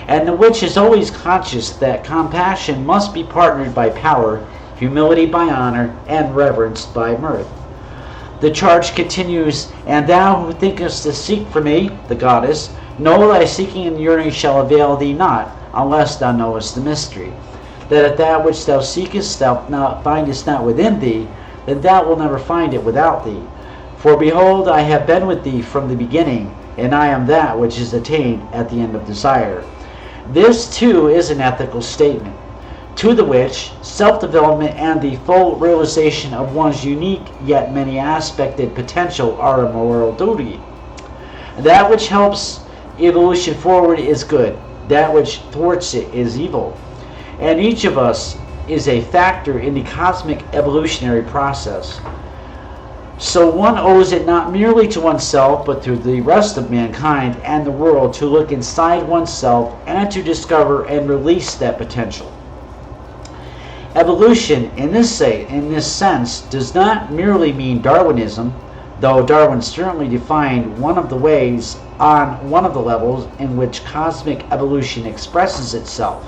And the witch is always conscious that compassion must be partnered by power, humility by honor, and reverence by mirth. The charge continues, and thou who thinkest to seek for me, the goddess, know thy seeking and yearning shall avail thee not, unless thou knowest the mystery. That if that which thou seekest thou findest not within thee, then thou wilt never find it without thee. For behold, I have been with thee from the beginning, and I am that which is attained at the end of desire. This too is an ethical statement. to the which self-development and the full realization of one's unique yet many-aspected potential are a moral duty. That which helps evolution forward is good. That which thwarts it is evil. And each of us is a factor in the cosmic evolutionary process. So one owes it not merely to oneself, but to the rest of mankind and the world to look inside oneself and to discover and release that potential. Evolution, in this sense, does not merely mean Darwinism, though Darwin certainly defined one of the ways on one of the levels in which cosmic evolution expresses itself.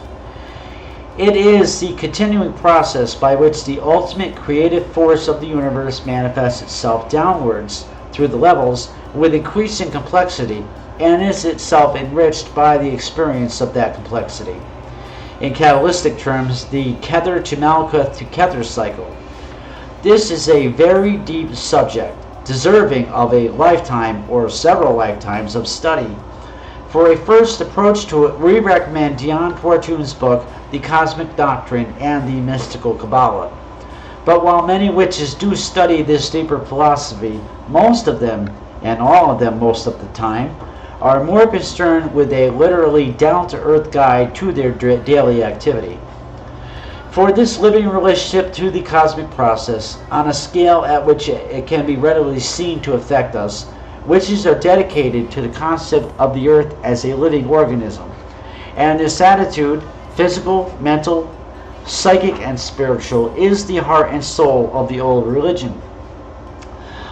It is the continuing process by which the ultimate creative force of the universe manifests itself downwards through the levels with increasing complexity and is itself enriched by the experience of that complexity. In Kabbalistic terms, the Kether to Malkuth to Kether cycle. This is a very deep subject, deserving of a lifetime or several lifetimes of study. For a first approach to it, we recommend Dion Fortune's book, The Cosmic Doctrine and the Mystical Kabbalah. But while many witches do study this deeper philosophy, most of them, and all of them most of the time, are more concerned with a literally down-to-earth guide to their daily activity. For this living relationship to the cosmic process, on a scale at which it can be readily seen to affect us, witches are dedicated to the concept of the earth as a living organism. And this attitude, physical, mental, psychic, and spiritual, is the heart and soul of the old religion.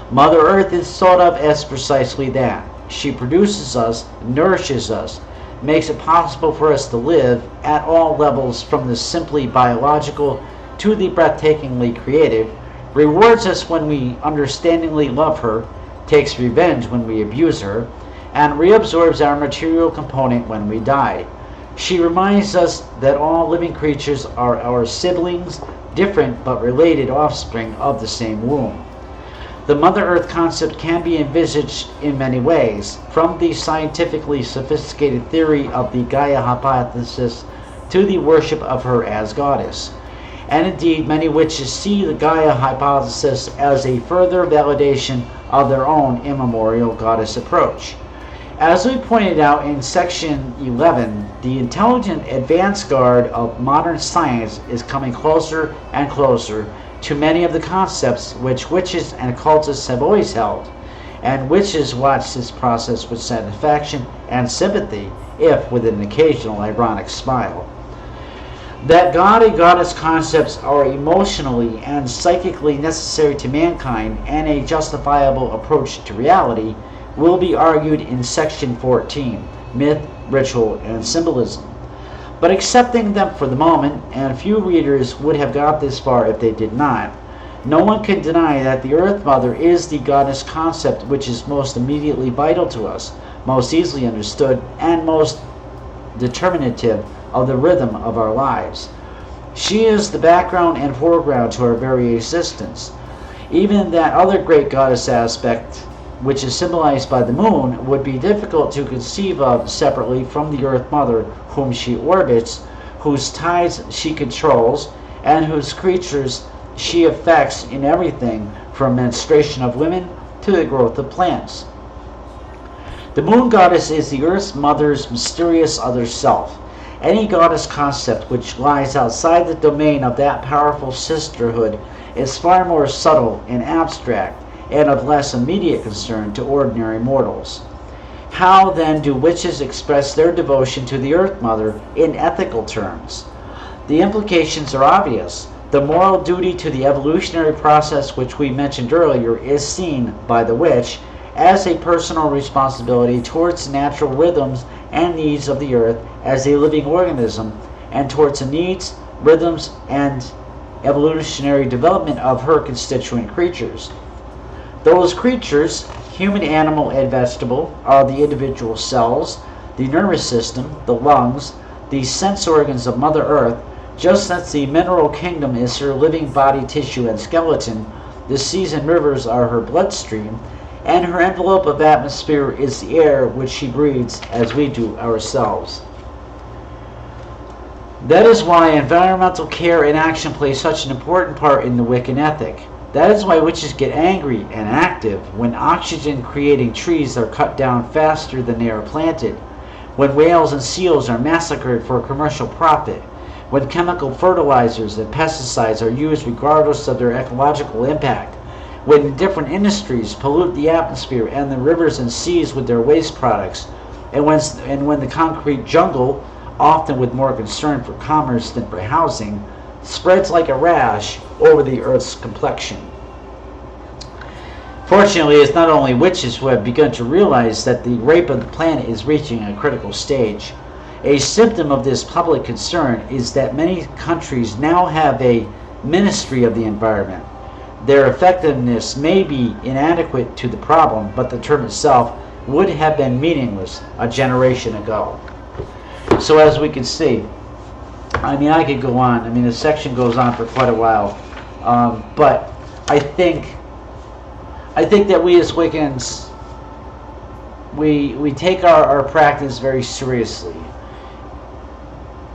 Mother Earth is thought of as precisely that. She produces us, nourishes us, makes it possible for us to live at all levels from the simply biological to the breathtakingly creative, rewards us when we understandingly love her, takes revenge when we abuse her, and reabsorbs our material component when we die. She reminds us that all living creatures are our siblings, different but related offspring of the same womb. The Mother Earth concept can be envisaged in many ways, from the scientifically sophisticated theory of the Gaia hypothesis to the worship of her as goddess. And indeed, many witches see the Gaia hypothesis as a further validation of their own immemorial goddess approach. As we pointed out in section 11, the intelligent advance guard of modern science is coming closer and closer to many of the concepts which witches and occultists have always held, and witches watch this process with satisfaction and sympathy, if with an occasional ironic smile. That God and goddess concepts are emotionally and psychically necessary to mankind and a justifiable approach to reality will be argued in section 14, Myth, Ritual, and Symbolism. But accepting them for the moment, and few readers would have got this far if they did not, no one can deny that the Earth Mother is the goddess concept which is most immediately vital to us, most easily understood, and most determinative of the rhythm of our lives. She is the background and foreground to our very existence. Even that other great goddess aspect, which is symbolized by the moon, would be difficult to conceive of separately from the Earth Mother, whom she orbits, whose tides she controls, and whose creatures she affects in everything from menstruation of women to the growth of plants. The moon goddess is the Earth Mother's mysterious other self. Any goddess concept which lies outside the domain of that powerful sisterhood is far more subtle and abstract, and of less immediate concern to ordinary mortals. How then do witches express their devotion to the Earth Mother in ethical terms? The implications are obvious. The moral duty to the evolutionary process which we mentioned earlier is seen by the witch as a personal responsibility towards the natural rhythms and needs of the earth as a living organism, and towards the needs, rhythms, and evolutionary development of her constituent creatures. Those creatures, human, animal, and vegetable, are the individual cells, the nervous system, the lungs, the sense organs of Mother Earth. Just as the mineral kingdom is her living body, tissue, and skeleton, the seas and rivers are her bloodstream, and her envelope of atmosphere is the air which she breathes as we do ourselves. That is why environmental care and action play such an important part in the Wiccan ethic. That is why witches get angry and active when oxygen-creating trees are cut down faster than they are planted, when whales and seals are massacred for commercial profit, when chemical fertilizers and pesticides are used regardless of their ecological impact, when different industries pollute the atmosphere and the rivers and seas with their waste products, and when the concrete jungle, often with more concern for commerce than for housing, spreads like a rash over the Earth's complexion. Fortunately, it's not only witches who have begun to realize that the rape of the planet is reaching a critical stage. A symptom of this public concern is that many countries now have a Ministry of the Environment. Their effectiveness may be inadequate to the problem, but the term itself would have been meaningless a generation ago. So as we can see, I mean, I could go on. I mean, the section goes on for quite a while, but I think that we as Wiccans, we take our practice very seriously,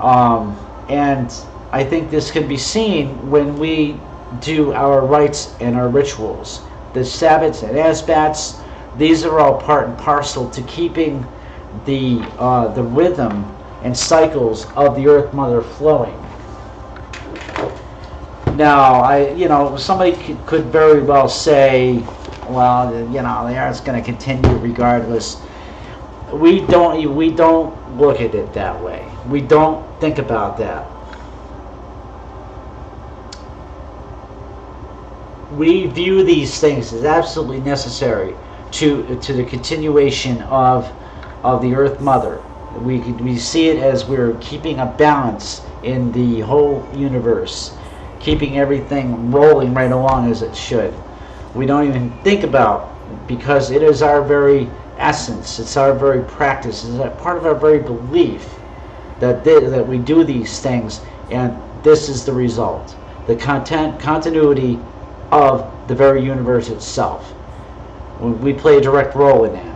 and I think this can be seen when we do our rites and our rituals. The Sabbats and Asbats, these are all part and parcel to keeping the rhythm and cycles of the Earth Mother flowing. Now, somebody could very well say, well, the Earth's going to continue regardless. We don't look at it that way. We don't think about that. We view these things as absolutely necessary to the continuation of the Earth Mother. We see it as we're keeping a balance in the whole universe, keeping everything rolling right along as it should. We don't even think about, because it is our very essence, it's our very practice, it's part of our very belief that we do these things, and this is the result. The continuity of the very universe itself. We play a direct role in that.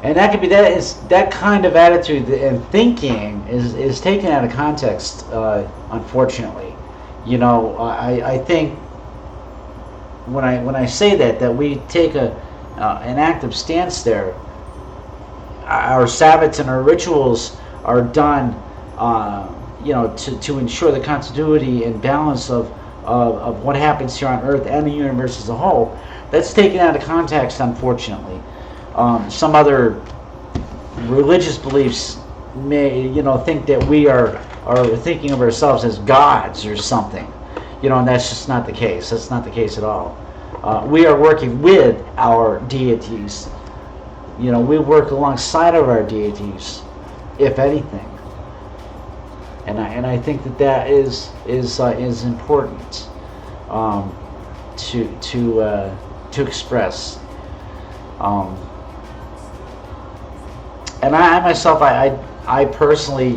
And that could be that kind of attitude and thinking is taken out of context, unfortunately. I think when I say that we take an active stance there, our Sabbats and our rituals are done, to ensure the continuity and balance of what happens here on Earth and the universe as a whole. That's taken out of context, unfortunately. Some other religious beliefs may, think that we are thinking of ourselves as gods or something, and that's just not the case. That's not the case at all. We are working with our deities. We work alongside of our deities, if anything. And I think that is important to express. And I myself, I personally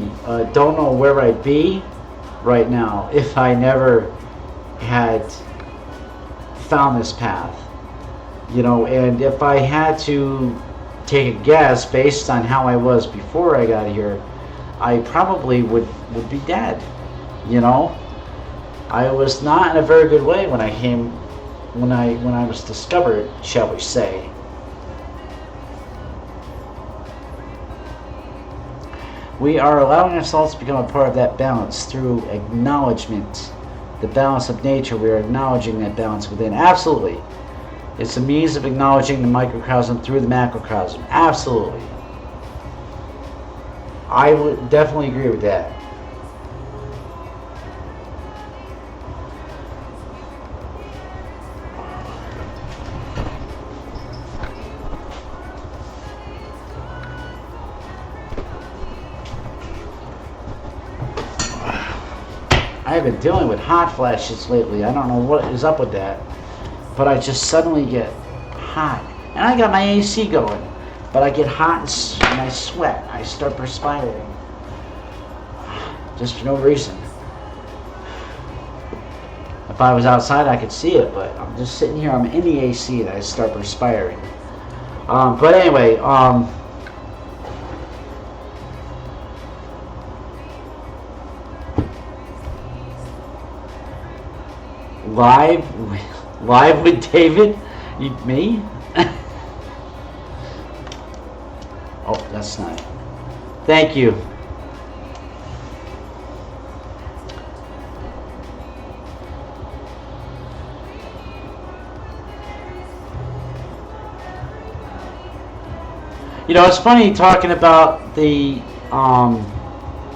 don't know where I'd be right now if I never had found this path. And if I had to take a guess based on how I was before I got here, I probably would be dead. I was not in a very good way when I was discovered, shall we say. We are allowing ourselves to become a part of that balance through acknowledgement. The balance of nature, we are acknowledging that balance within. Absolutely. It's a means of acknowledging the microcosm through the macrocosm. Absolutely. I would definitely agree with that. I've been dealing with hot flashes lately. I don't know what is up with that, but I just suddenly get hot. And I got my AC going, but I get hot and I sweat. I start perspiring. Just for no reason. If I was outside, I could see it, but I'm just sitting here, I'm in the AC, and I start perspiring. But anyway, live with David, me. Oh, that's not it. Thank you. You know, it's funny talking about the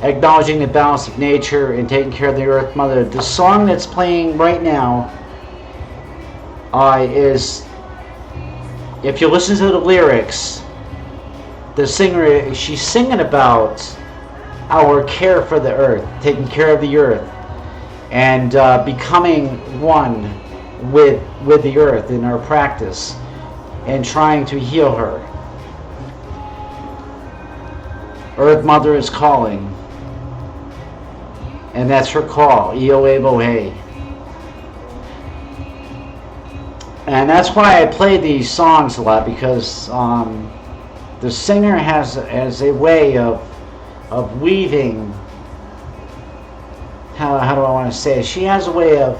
acknowledging the balance of nature and taking care of the Earth Mother. The song that's playing right now is, if you listen to the lyrics, the singer, she's singing about our care for the Earth, taking care of the Earth, and becoming one with the Earth in our practice, and trying to heal her. Earth Mother is calling, and that's her call, Ioe Bohe. And that's why I play these songs a lot, because the singer has a way of weaving. How do I want to say it? She has a way of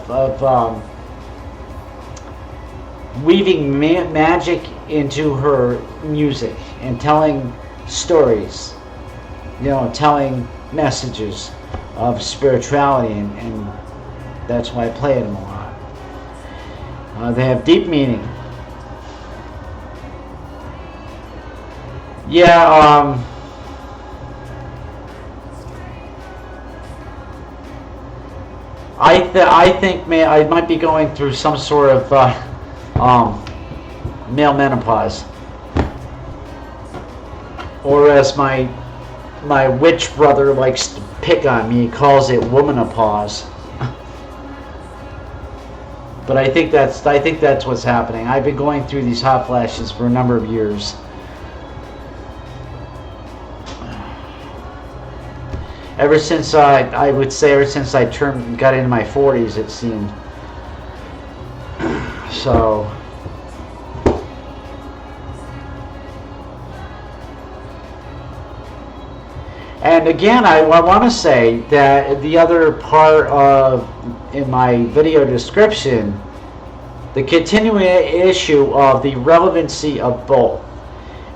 weaving magic into her music and telling stories. You know, telling messages of spirituality, and that's why I play them a lot. They have deep meaning. Yeah, I think I might be going through some sort of male menopause, or as my witch brother likes to pick on me, he calls it womanopause. But I think that's what's happening. I've been going through these hot flashes for a number of years. Ever since I would say ever since I got into my 40s, it seemed. So. And again, I want to say that the other part of, in my video description, the continuing issue of the relevancy of both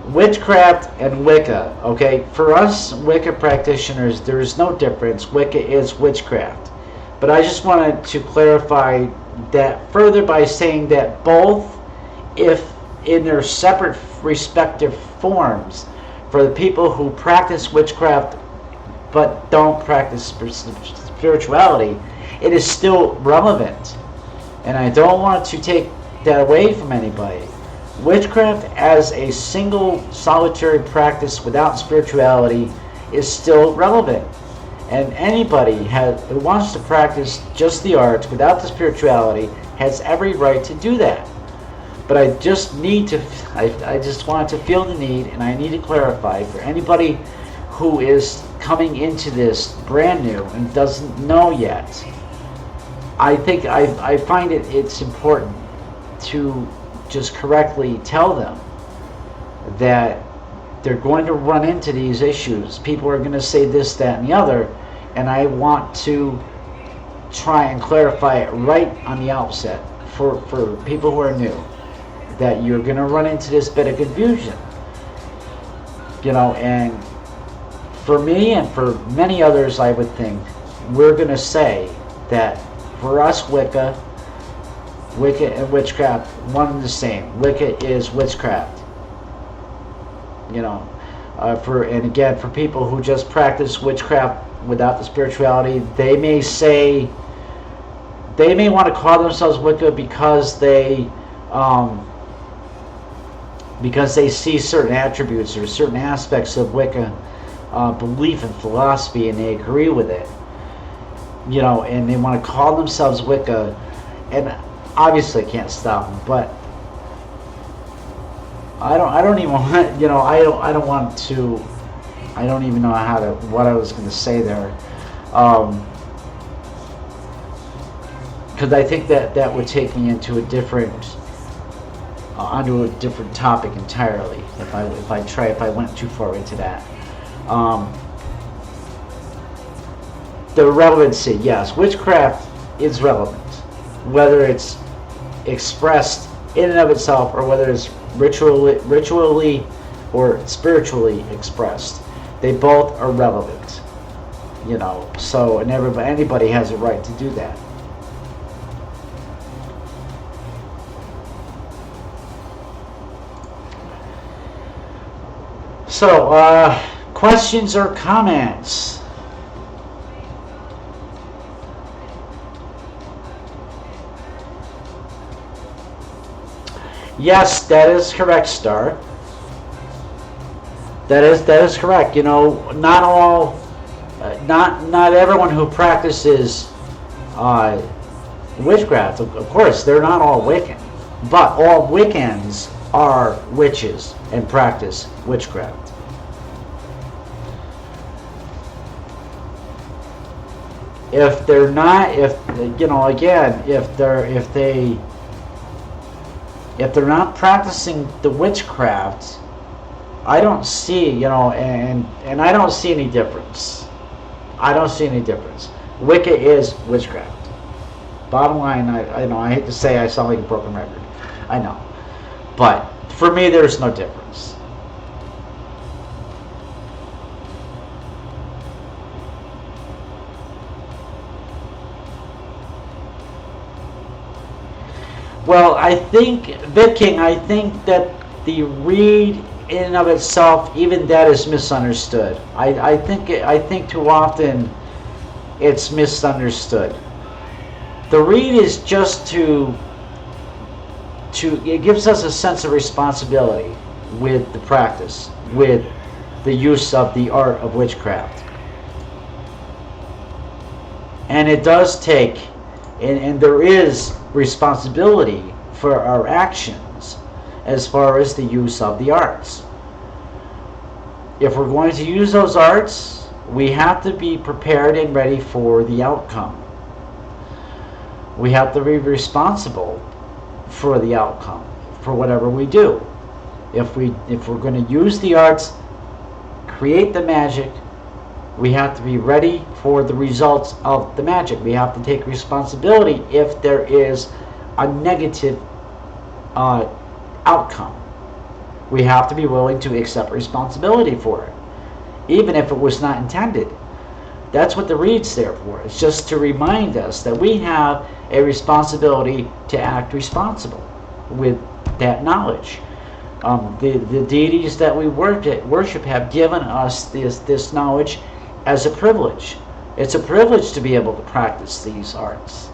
witchcraft and Wicca. Okay, for us Wicca practitioners, there is no difference. Wicca is witchcraft. But I just wanted to clarify that further by saying that both, if in their separate respective forms, for the people who practice witchcraft but don't practice spirituality, it is still relevant. And I don't want to take that away from anybody. Witchcraft as a single solitary practice without spirituality is still relevant. And anybody who wants to practice just the arts without the spirituality has every right to do that. But I just want to feel the need, and I need to clarify for anybody who is coming into this brand new and doesn't know yet. I think I find it's important to just correctly tell them that they're going to run into these issues. People are going to say this, that, and the other, and I want to try and clarify it right on the outset for people who are new, that you're going to run into this bit of confusion. You know, and for me and for many others, I would think, we're going to say that for us Wicca and witchcraft, one and the same. Wicca is witchcraft. You know, and again, for people who just practice witchcraft without the spirituality, they may want to call themselves Wicca because they see certain attributes or certain aspects of Wicca belief and philosophy, and they agree with it. You know, and they want to call themselves Wicca, and obviously can't stop them. But I don't even want, you know, I don't want to. I don't even know what I was going to say there, because I think that would take me into a different onto a different topic entirely if I went too far into that. The relevancy, yes, witchcraft is relevant, whether it's expressed in and of itself or whether it's ritually or spiritually expressed. They both are relevant, you know. So, and anybody has a right to do that. So, questions or comments? Yes, that is correct, Star. That is correct. You know, not all, not everyone who practices witchcraft, of course, they're not all Wiccan, but all Wiccans are witches and practice witchcraft. If they're not, if you know, again, if they're not practicing the witchcraft, I don't see, you know, and I don't see any difference. I don't see any difference. Wicca is witchcraft. Bottom line, I know I hate to say I sound like a broken record. I know. But for me, there's no difference. Well, I think, Viking, I think that the read in and of itself, even that is misunderstood. I think too often it's misunderstood. The read is just it gives us a sense of responsibility with the practice, with the use of the art of witchcraft. And it does take, and there is responsibility for our actions as far as the use of the arts. If we're going to use those arts, we have to be prepared and ready for the outcome. We have to be responsible for the outcome, for whatever we do. If we're going to use the arts, create the magic, we have to be ready for the results of the magic. We have to take responsibility if there is a negative outcome. We have to be willing to accept responsibility for it, even if it was not intended. That's what the read's there for. It's just to remind us that we have a responsibility to act responsible with that knowledge. The deities that we worship have given us this knowledge as a privilege. It's a privilege to be able to practice these arts.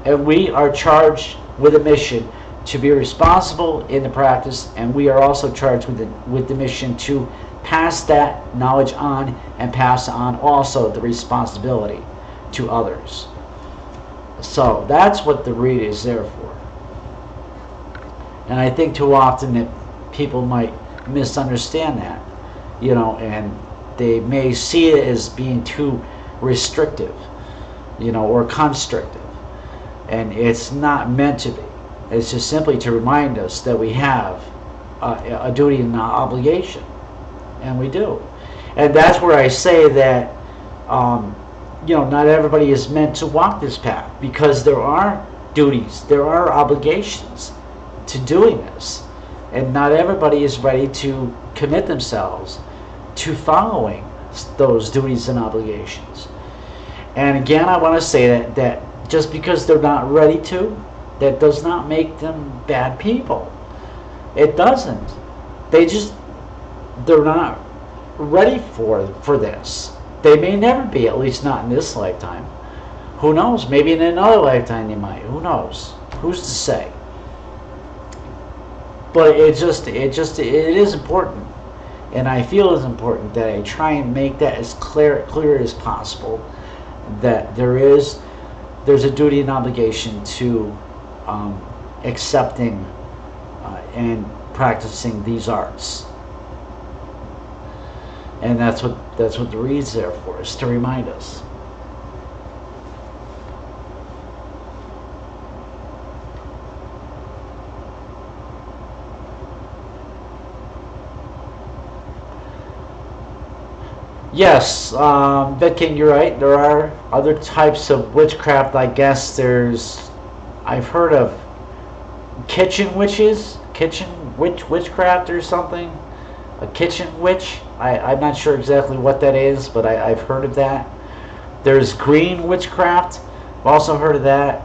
And we are charged with a mission to be responsible in the practice, and we are also charged with the mission to pass that knowledge on and pass on also the responsibility to others. So that's what the read is there for. And I think too often that people might misunderstand that, you know, and they may see it as being too restrictive, you know, or constrictive. And it's not meant to be. It's just simply to remind us that we have a duty and an obligation. And we do. And that's where I say that, you know, not everybody is meant to walk this path, because there are duties, there are obligations to doing this. And not everybody is ready to commit themselves to following those duties and obligations. And again, I want to say that just because they're not ready to, that does not make them bad people. It doesn't. They're not ready for this. They may never be, at least not in this lifetime. Who knows? Maybe in another lifetime they might. Who knows? Who's to say? But it is important, and I feel it's important that I try and make that as clear as possible, that there's a duty and obligation to accepting and practicing these arts. And that's what the read's there for, is to remind us. Yes, Bed King, you're right. There are other types of witchcraft. I guess I've heard of kitchen witches, witchcraft or something. A kitchen witch. I'm not sure exactly what that is, but I've heard of that. There's green witchcraft. I've also heard of that.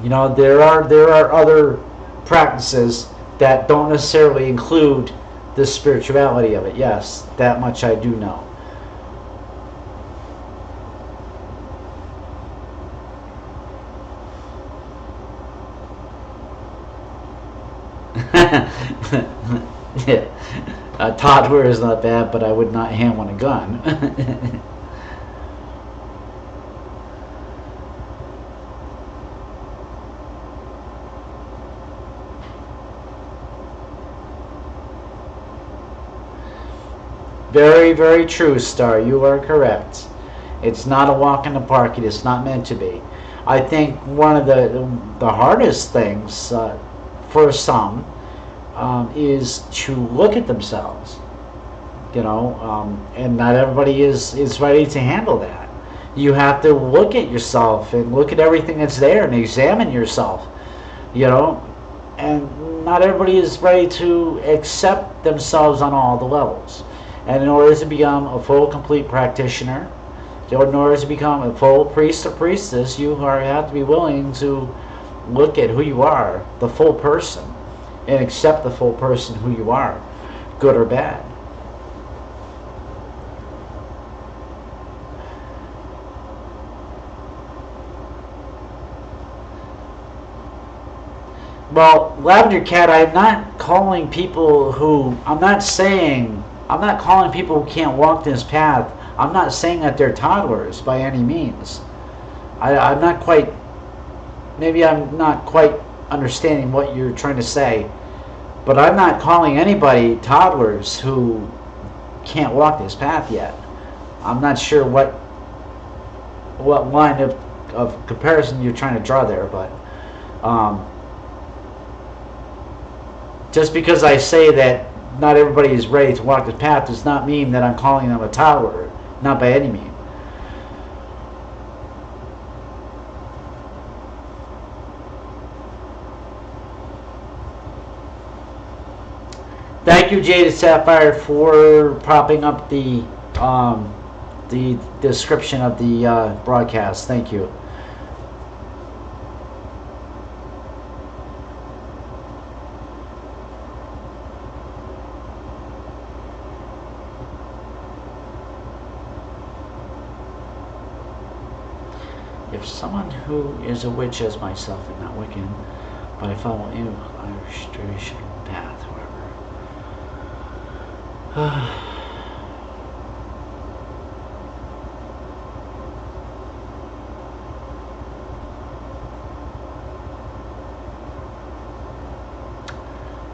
There are other practices that don't necessarily include the spirituality of it. Yes, that much I do know. Yeah. Toddler is not bad, but I would not hand one a gun. Very, very true, Star. You are correct. It's not a walk in the park. It is not meant to be. I think one of the hardest things for some is to look at themselves. And not everybody is ready to handle that. You have to look at yourself and look at everything that's there and examine yourself. You know, and not everybody is ready to accept themselves on all the levels. And in order to become a full, complete practitioner, in order to become a full priest or priestess, you have to be willing to look at who you are, the full person, and accept the full person who you are, good or bad. Well, Lavender Cat, I'm not calling people who, I'm not calling people who can't walk this path. I'm not saying that they're toddlers by any means. I'm not quite, maybe I'm not quite understanding what you're trying to say, but I'm not calling anybody toddlers who can't walk this path yet. I'm not sure what line of comparison you're trying to draw there, but just because I say that not everybody is ready to walk this path does not mean that I'm calling them a toddler. Not by any means. Thank you, Jaded Sapphire, for propping up the description of the broadcast. Thank you. If someone who is a witch as myself and not Wiccan, but I follow Irish tradition path, however.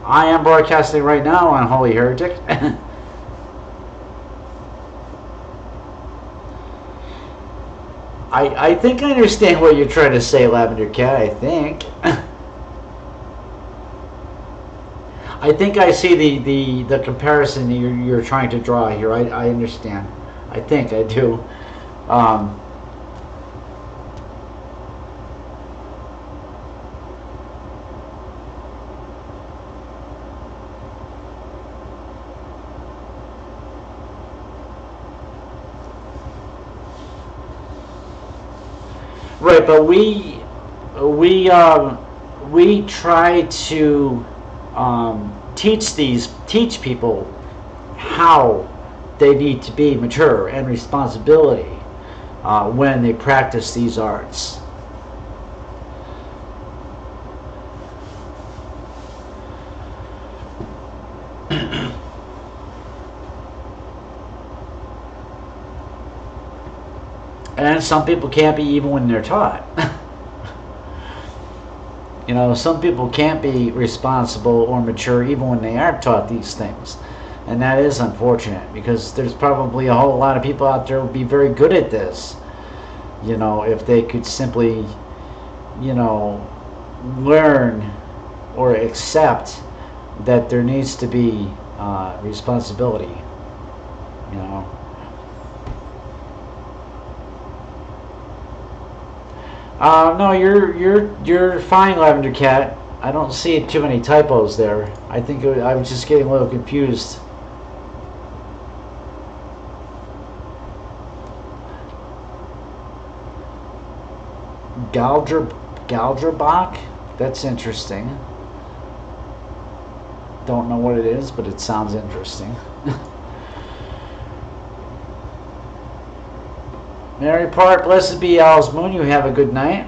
I am broadcasting right now on Holy Heretic. I think I understand what you're trying to say, Lavender Cat, I think. I think I see the comparison you're trying to draw here. I understand. I think I do. Right, but we try to teach people how they need to be mature and responsibility when they practice these arts. And some people can't be even when they're taught. Some people can't be responsible or mature even when they are taught these things. And that is unfortunate, because there's probably a whole lot of people out there who would be very good at this. If they could simply, learn or accept that there needs to be responsibility. No, you're fine, Lavender Cat. I don't see too many typos there. I think I was just getting a little confused. Galderbach? That's interesting. Don't know what it is, but it sounds interesting. Mary Part, blessed be Owl's Moon. You have a good night.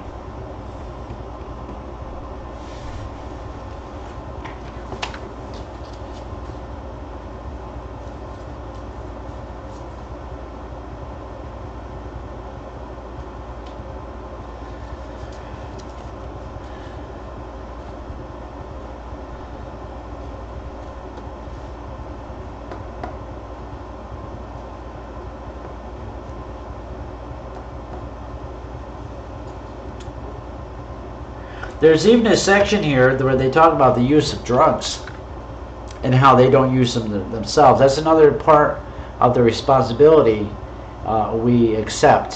There's even a section here where they talk about the use of drugs and how they don't use them themselves. That's another part of the responsibility we accept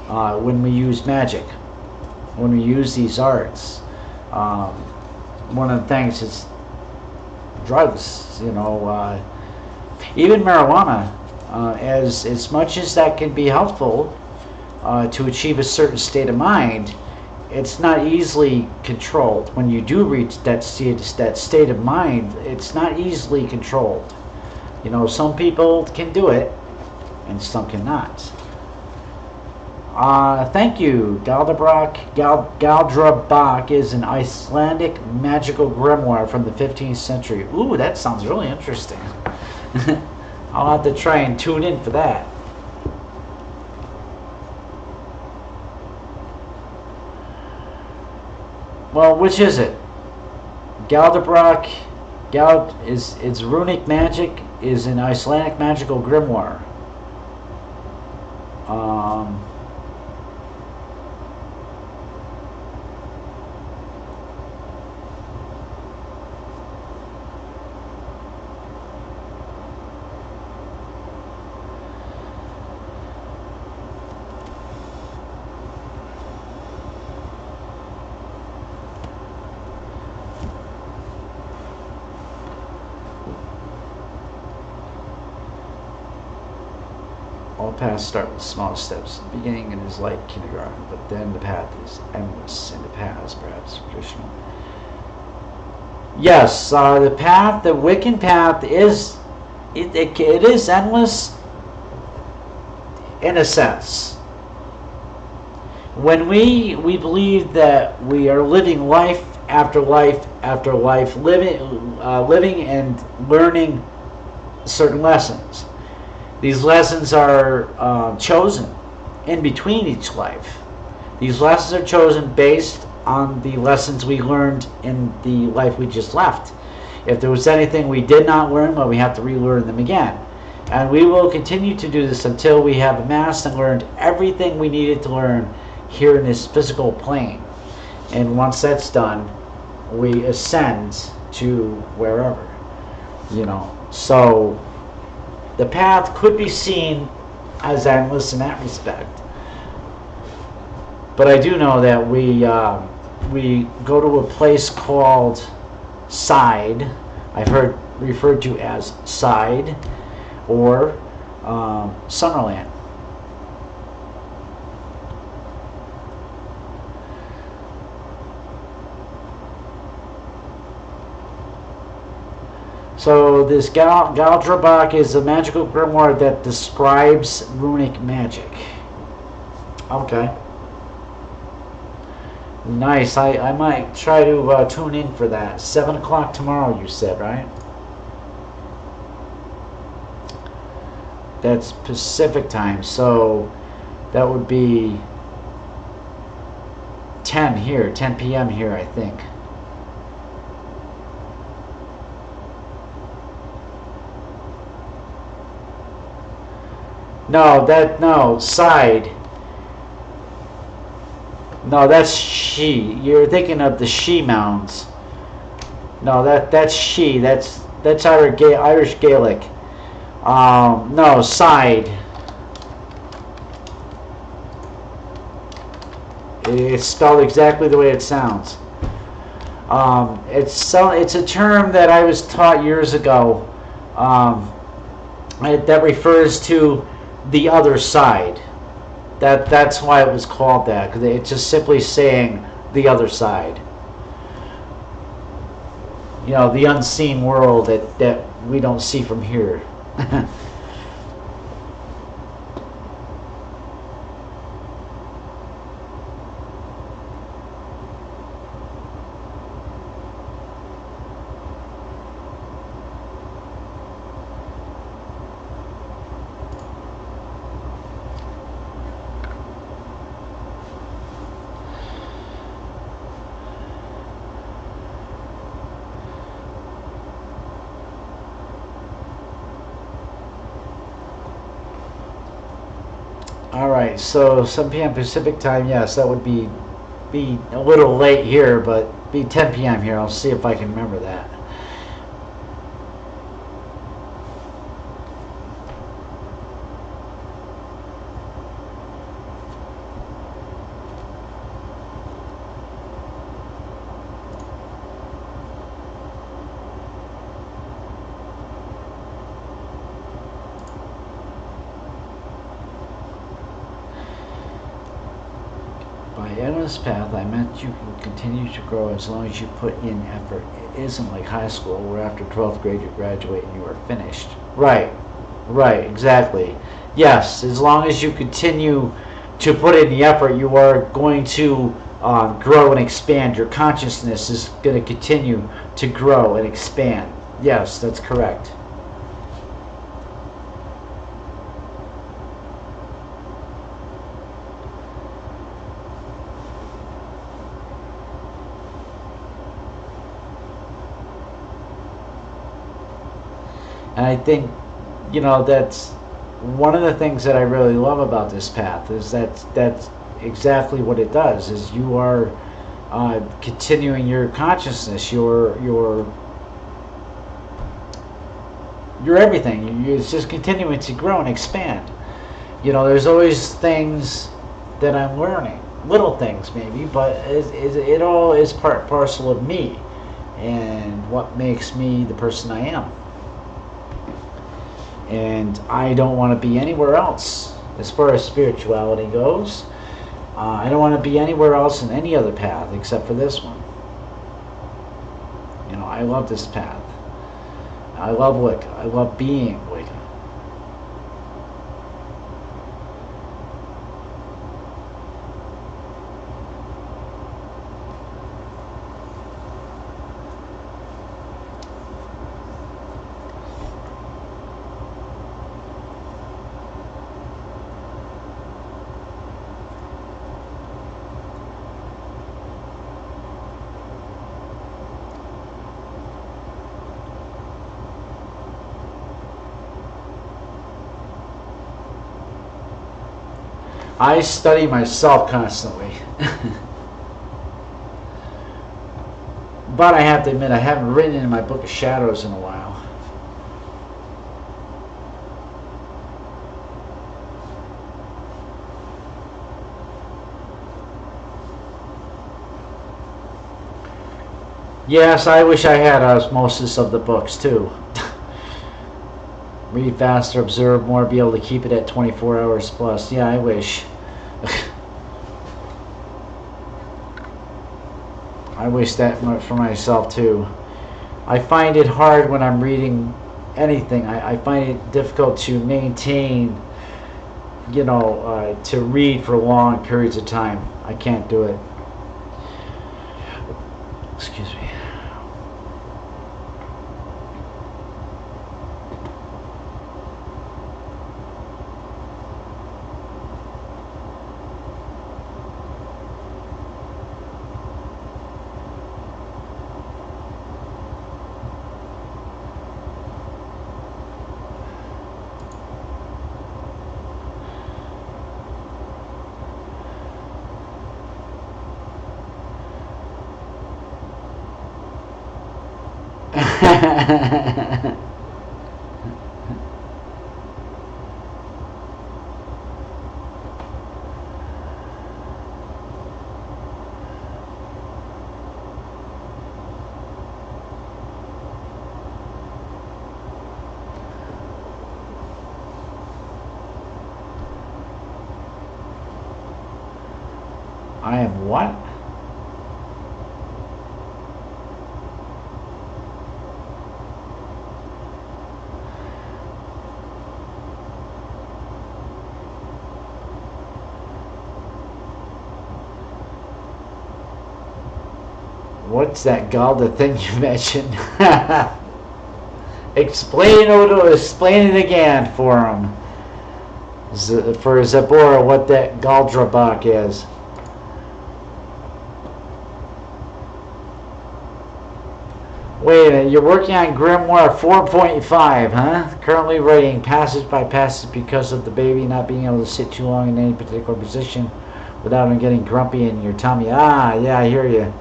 when we use magic, when we use these arts. One of the things is drugs, you know, even marijuana, as much as that can be helpful to achieve a certain state of mind, it's not easily controlled. When you do reach that state of mind, it's not easily controlled. You know, some people can do it, and some cannot. Thank you, Galdrabach. Galdrabach is an Icelandic magical grimoire from the 15th century. Ooh, that sounds really interesting. I'll have to try and tune in for that. Well, which is it? Galdrabach, is runic magic, is an Icelandic magical grimoire. All paths start with small steps. The beginning is like kindergarten, but then the path is endless, and the path is perhaps traditional. Yes, the path, the Wiccan path, is it is endless in a sense. When we believe that we are living life after life after life, living and learning certain lessons. These lessons are chosen in between each life. These lessons are chosen based on the lessons we learned in the life we just left. If there was anything we did not learn, well, we have to relearn them again. And we will continue to do this until we have amassed and learned everything we needed to learn here in this physical plane. And once that's done, we ascend to wherever, you know. So the path could be seen as endless in that respect. But I do know that we go to a place called Side. I've heard referred to as Side or Summerland. So this Galdrabach is a magical grimoire that describes runic magic. Okay. Nice. I might try to tune in for that. 7 o'clock tomorrow, you said, right? That's Pacific time, so that would be 10 here, 10 p.m. here, I think. No, Side. No, that's She. You're thinking of the She Mounds. No, that's She. That's Irish Gaelic. No, Side. It's spelled exactly the way it sounds. It's a term that I was taught years ago. That refers to the other side. That's why it was called that, because it's just simply saying the other side. You know, the unseen world that we don't see from here. All right, so 7 p.m. Pacific time. Yes, that would be a little late here, but be 10 p.m. here. I'll see if I can remember that. By endless path, I meant you can continue to grow as long as you put in effort. It isn't like high school where after 12th grade you graduate and you are finished. Right, exactly. Yes, as long as you continue to put in the effort, you are going to grow and expand. Your consciousness is going to continue to grow and expand. Yes, that's correct. And I think, that's one of the things that I really love about this path is that's exactly what it does. Is you are continuing your consciousness, your everything. It's just continuing to grow and expand. There's always things that I'm learning, little things maybe, but it all is part parcel of me and what makes me the person I am. And I don't want to be anywhere else as far as spirituality goes. I don't want to be anywhere else in any other path except for this one. I love this path. I love Wicca. I love being Wicca. I study myself constantly. But I have to admit, I haven't written in my book of shadows in a while. Yes, I wish I had osmosis of the books too. Read faster, observe more, be able to keep it at 24 hours plus. Yeah, I wish. I wish that for myself too. I find it hard when I'm reading anything. I find it difficult to maintain, to read for long periods of time. I can't do it. Excuse me. I am what? What's that Galda thing you mentioned? Explain it again for him. For Zabora, what that Galdrabach is. Wait a minute, you're working on Grimoire 4.5, huh? Currently writing passage by passage because of the baby not being able to sit too long in any particular position without him getting grumpy in your tummy. Ah, yeah, I hear you.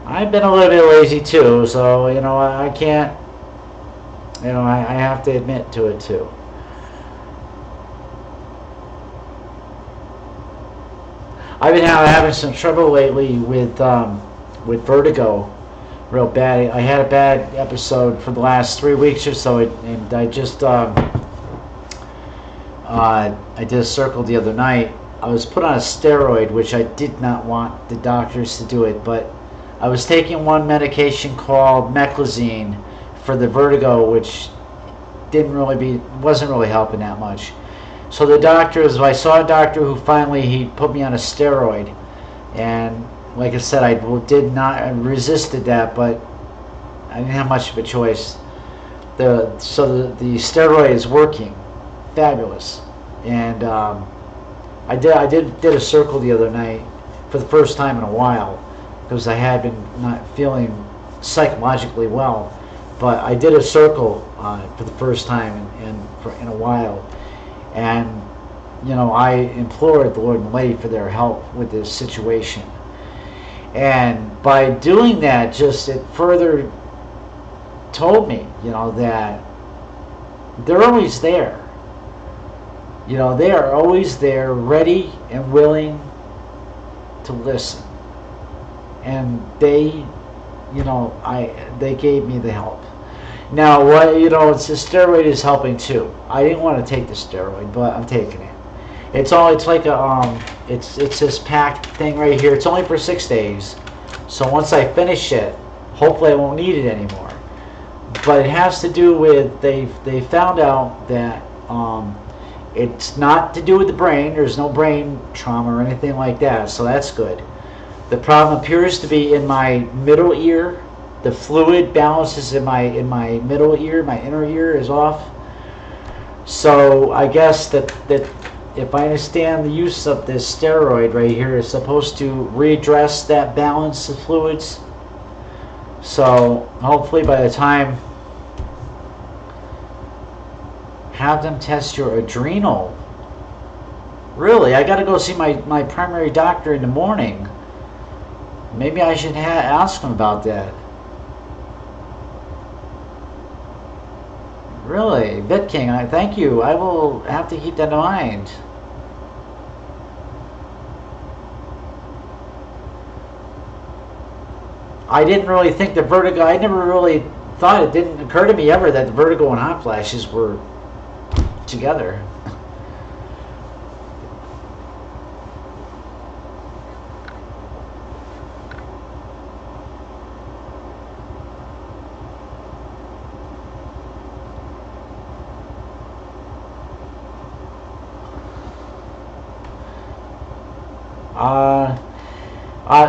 I've been a little bit lazy too, so, you know, I can't, you know, I have to admit to it too. I've been having some trouble lately with vertigo, real bad. I had a bad episode for the last 3 weeks or so, and I just I did a circle the other night. I was put on a steroid, which I did not want the doctors to do it, but I was taking one medication called meclizine for the vertigo, which wasn't really helping that much. So the doctors, I saw a doctor who he put me on a steroid, and like I said, I resisted that, but I didn't have much of a choice. The steroid is working, fabulous, and I did a circle the other night for the first time in a while, because I had been not feeling psychologically well, but I did a circle for the first time in a while, and you know, I implored the Lord and Lady for their help with this situation, and by doing that, it further told me, you know, that they're always there. You know, they are always there, ready and willing to listen. And they, you know, they gave me the help. Now, what, you know, it's the steroid is helping too. I didn't want to take the steroid, but I'm taking it. It's like a it's this packed thing right here. It's only for 6 days. So once I finish it, hopefully I won't need it anymore. But it has to do with they found out that it's not to do with the brain. There's no brain trauma or anything like that. So that's good. The problem appears to be in my middle ear. The fluid balances in my middle ear, my inner ear is off. So I guess that if I understand the use of this steroid right here, is supposed to redress that balance of fluids. So hopefully by the time, have them test your adrenal. Really, I got to go see my primary doctor in the morning. Maybe I should ask him about that. Really, VitKing, I thank you. I will have to keep that in mind. I didn't really think the vertigo, I never really thought, it didn't occur to me ever that the vertigo and hot flashes were together.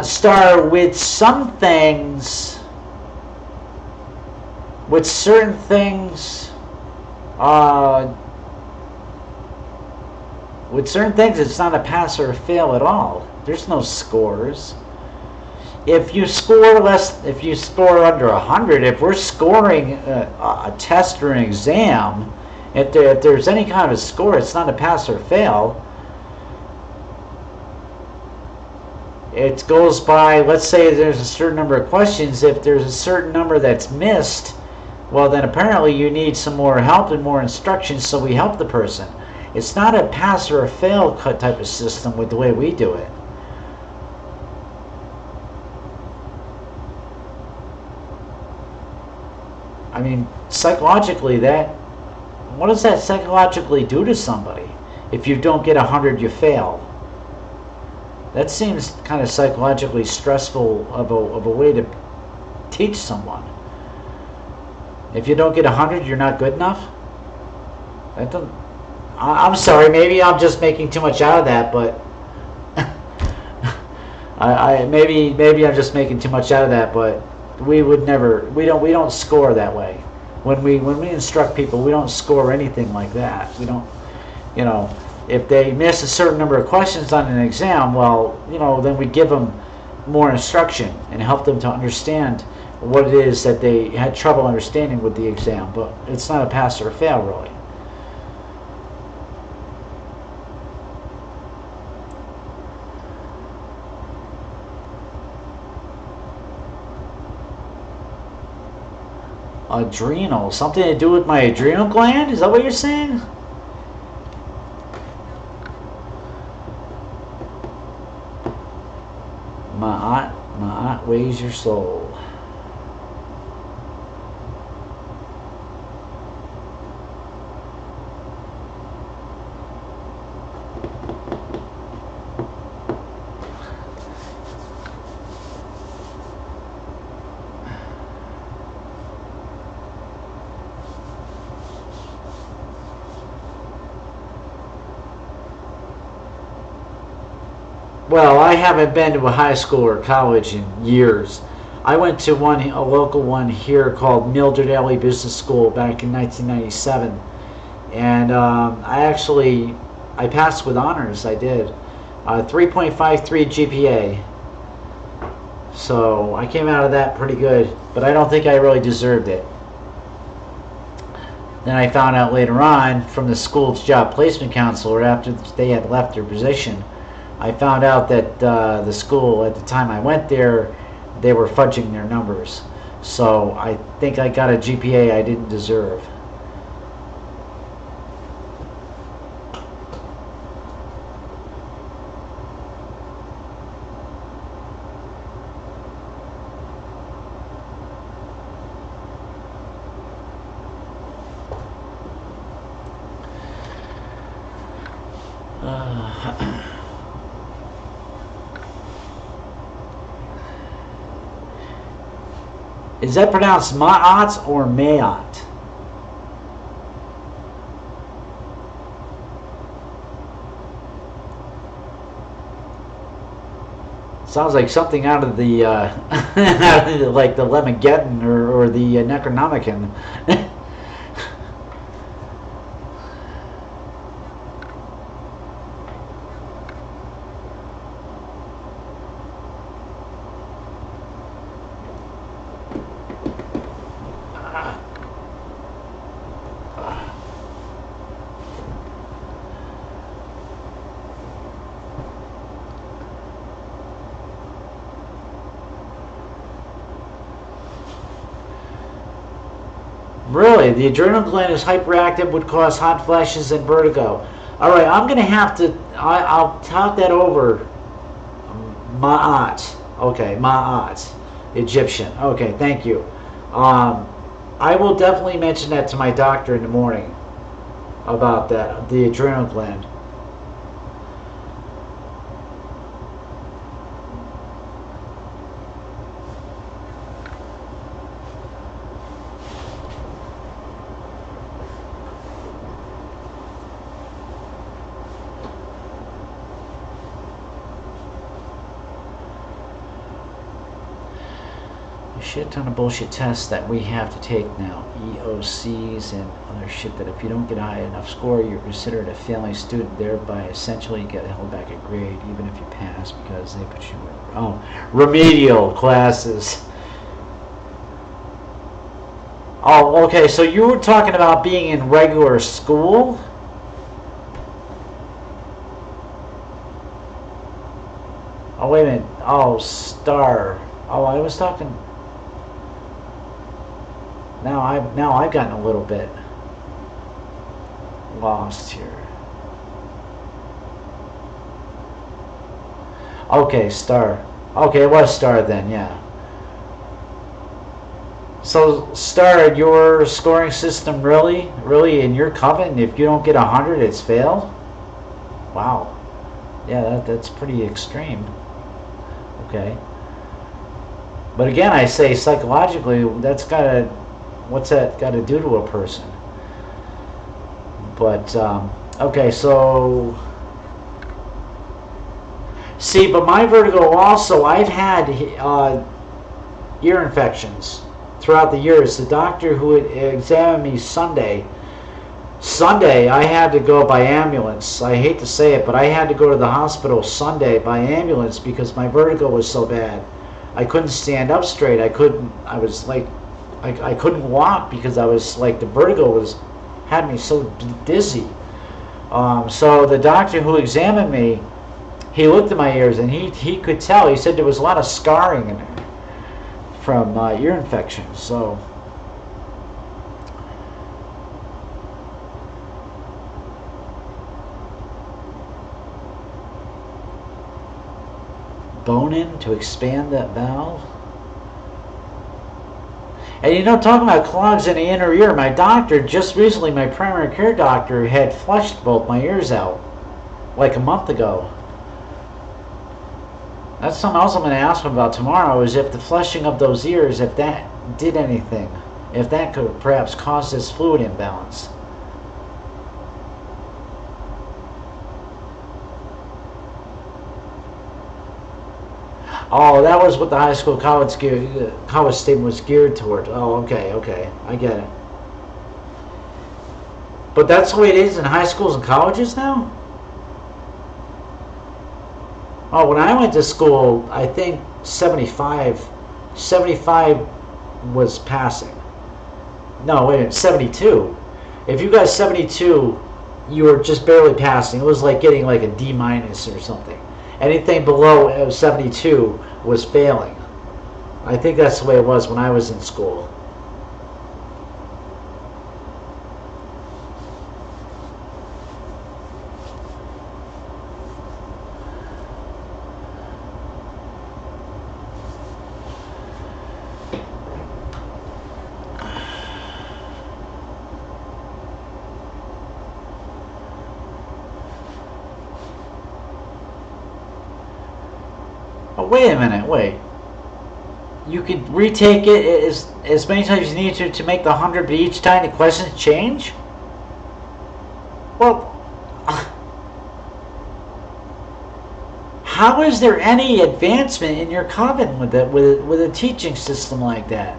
Star, with some things, with certain things, it's not a pass or a fail at all. There's no scores. If you score under 100, if we're scoring a test or an exam, if there's any kind of a score, it's not a pass or fail. It goes by, let's say there's a certain number of questions. If there's a certain number that's missed, well then apparently you need some more help and more instructions, so we help the person. It's not a pass or a fail type of system with the way we do it. I mean, psychologically, what does that psychologically do to somebody? If you don't get 100, you fail. That seems kind of psychologically stressful of a way to teach someone. If you don't get 100, you're not good enough? That doesn't... I'm sorry, maybe I'm just making too much out of that, but maybe I'm just making too much out of that, but we don't score that way. When we instruct people, we don't score anything like that. We don't, if they miss a certain number of questions on an exam, well, then we give them more instruction and help them to understand what it is that they had trouble understanding with the exam. But it's not a pass or a fail, really. Adrenal, something to do with my adrenal gland? Is that what you're saying? My aunt weighs your soul. Well, I haven't been to a high school or college in years. I went to a local one here called Mildred Alley Business School back in 1997, and I passed with honors. I did 3.53 GPA, so I came out of that pretty good. But I don't think I really deserved it. Then I found out later on from the school's job placement counselor after they had left their position. I found out that the school at the time I went there, they were fudging their numbers. So I think I got a GPA I didn't deserve. Is that pronounced Maat or Mayat? Sounds like something out of the like the Lemageddon or the Necronomicon. Really, the adrenal gland is hyperactive, would cause hot flashes and vertigo. All right, I'm going to have to, I'll talk that over. Ma'at. Okay, Ma'at. Egyptian. Okay, thank you. I will definitely mention that to my doctor in the morning about that, the adrenal gland. Shit ton of bullshit tests that we have to take now, EOCs and other shit, that if you don't get a high enough score, you're considered a failing student, thereby essentially you get held back a grade even if you pass because they put you in remedial classes. Oh, okay, so you were talking about being in regular school? Oh, wait a minute. Oh, Star. Oh, I was talking... Now I've gotten a little bit lost here. Okay, Star. Okay, it was Star then, yeah. So, Star, your scoring system really in your coven, if you don't get 100, it's failed? Wow. Yeah, that's pretty extreme. Okay. But again, I say psychologically, what's that got to do to a person? But, okay, so, see, but my vertigo also, I've had ear infections throughout the years. The doctor who examined me Sunday, I had to go by ambulance. I hate to say it, but I had to go to the hospital Sunday by ambulance because my vertigo was so bad. I couldn't stand up straight. I couldn't walk because I was like, the vertigo had me so dizzy. So the doctor who examined me, he looked at my ears and he could tell. He said there was a lot of scarring in there from ear infections. So bone in to expand that valve. And you know, talking about clogs in the inner ear, my doctor just recently, my primary care doctor, had flushed both my ears out like a month ago. That's something else I'm going to ask him about tomorrow, is if the flushing of those ears, if that did anything, if that could perhaps cause this fluid imbalance. Oh, that was what the high school college statement was geared toward. Oh, okay, I get it. But that's the way it is in high schools and colleges now? Oh, when I went to school, I think 75 was passing. No, wait a minute, 72. If you got 72, you were just barely passing. It was like getting like a D minus or something. Anything below 72 was failing. I think that's the way it was when I was in school. Oh, wait a minute, wait. You could retake it as many times as you need to make the 100, but each time the questions change? Well, how is there any advancement in your coven with a teaching system like that?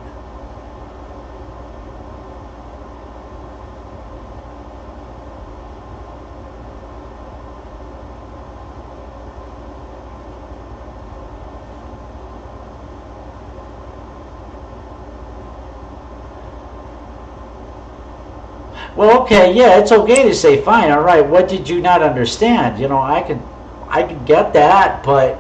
Well, okay, yeah, it's okay to say, fine, all right, what did you not understand? You know, I could get that, but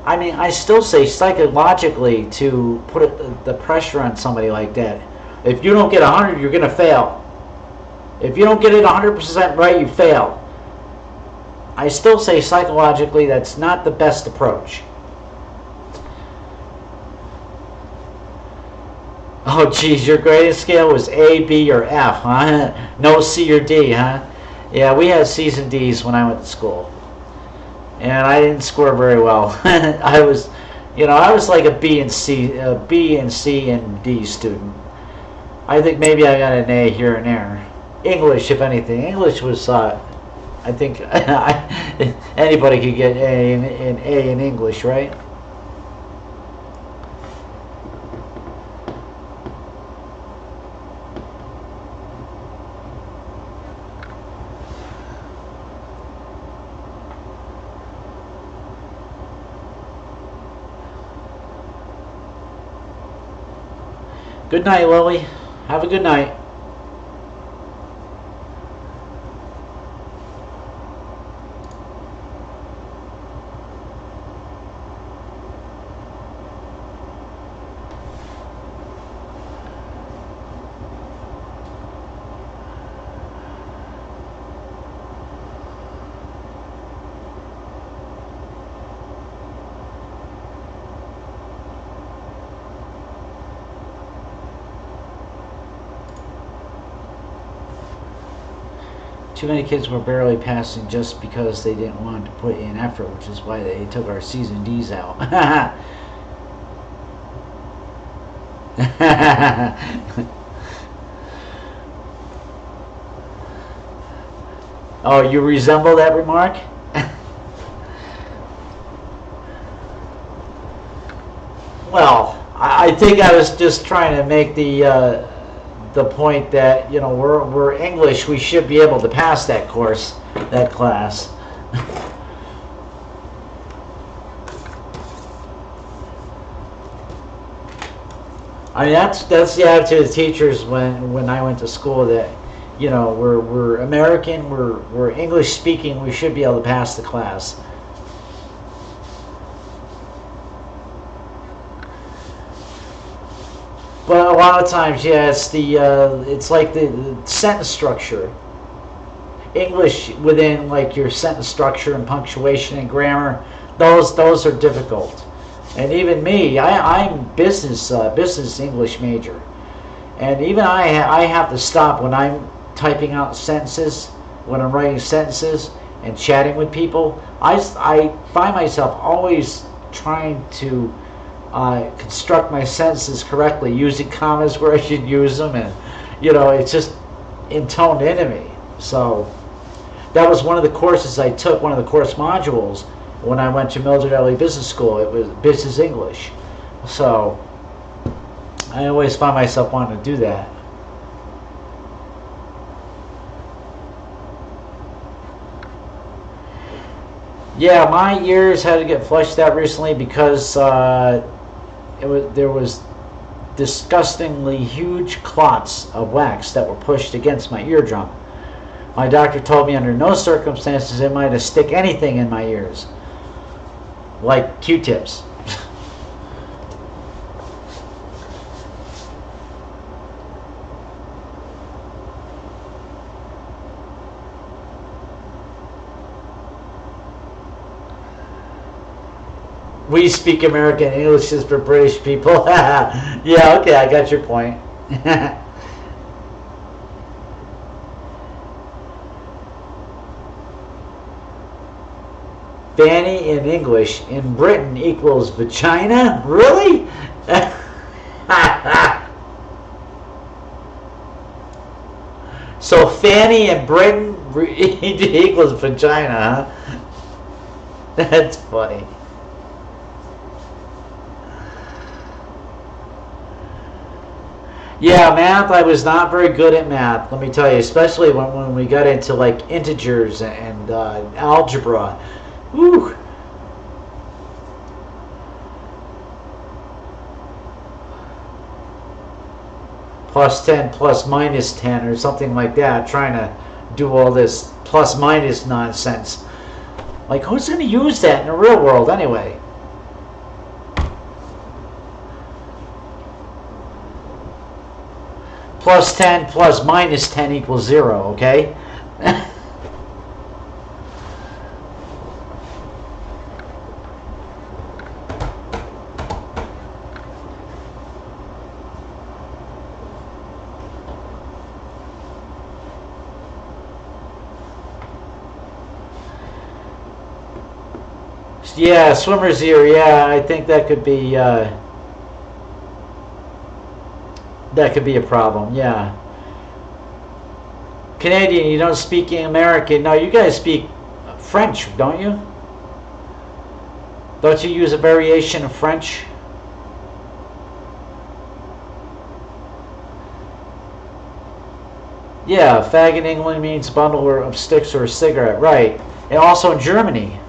I mean, I still say psychologically to put the pressure on somebody like that. If you don't get 100, you're going to fail. If you don't get it 100% right, you fail. I still say psychologically that's not the best approach. Oh, geez, your grading scale was A, B, or F, huh? No C or D, huh? Yeah, we had C's and D's when I went to school. And I didn't score very well. I was like a B and C and D student. I think maybe I got an A here and there. English, if anything. English was, I think, anybody could get an A in English, right? Good night, Lily. Have a good night. Too many kids were barely passing just because they didn't want to put in effort, which is why they took our C's and D's out. Oh, you resemble that remark? Well, I think I was just trying to make the point that, you know, we're English, we should be able to pass that course, that class. I mean, that's the attitude of teachers when I went to school, that, you know, we're American, we're English speaking, we should be able to pass the class. But a lot of times, yeah, it's like the sentence structure. English within, like, your sentence structure and punctuation and grammar, those are difficult. And even me, I'm business English major, and even I have to stop when I'm typing out sentences, when I'm writing sentences and chatting with people. I find myself always trying to construct my sentences correctly, using commas where I should use them, and, you know, it's just intoned into me. So that was one of the courses I took, one of the course modules when I went to Mildred Ellie Business School. It was Business English. So I always find myself wanting to do that. Yeah, my ears had to get flushed out recently because there was disgustingly huge clots of wax that were pushed against my eardrum. My doctor told me under no circumstances am I to stick anything in my ears, like Q-tips. We speak American English is for British people. Yeah, okay, I got your point. Fanny in English in Britain equals vagina? Really? So Fanny in Britain equals vagina, huh? That's funny. Yeah, math, I was not very good at math, let me tell you, especially when we got into, like, integers and algebra. Whew. Plus 10 plus minus 10 or something like that, trying to do all this plus minus nonsense. Like, who's going to use that in the real world anyway? Plus 10 plus minus 10 equals 0, okay? Yeah, swimmer's ear, yeah, I think that could be a problem, yeah. Canadian, you don't speak American. No, you guys speak French, don't you? Don't you use a variation of French? Yeah, fag in England means bundle of sticks or a cigarette, right. And also in Germany.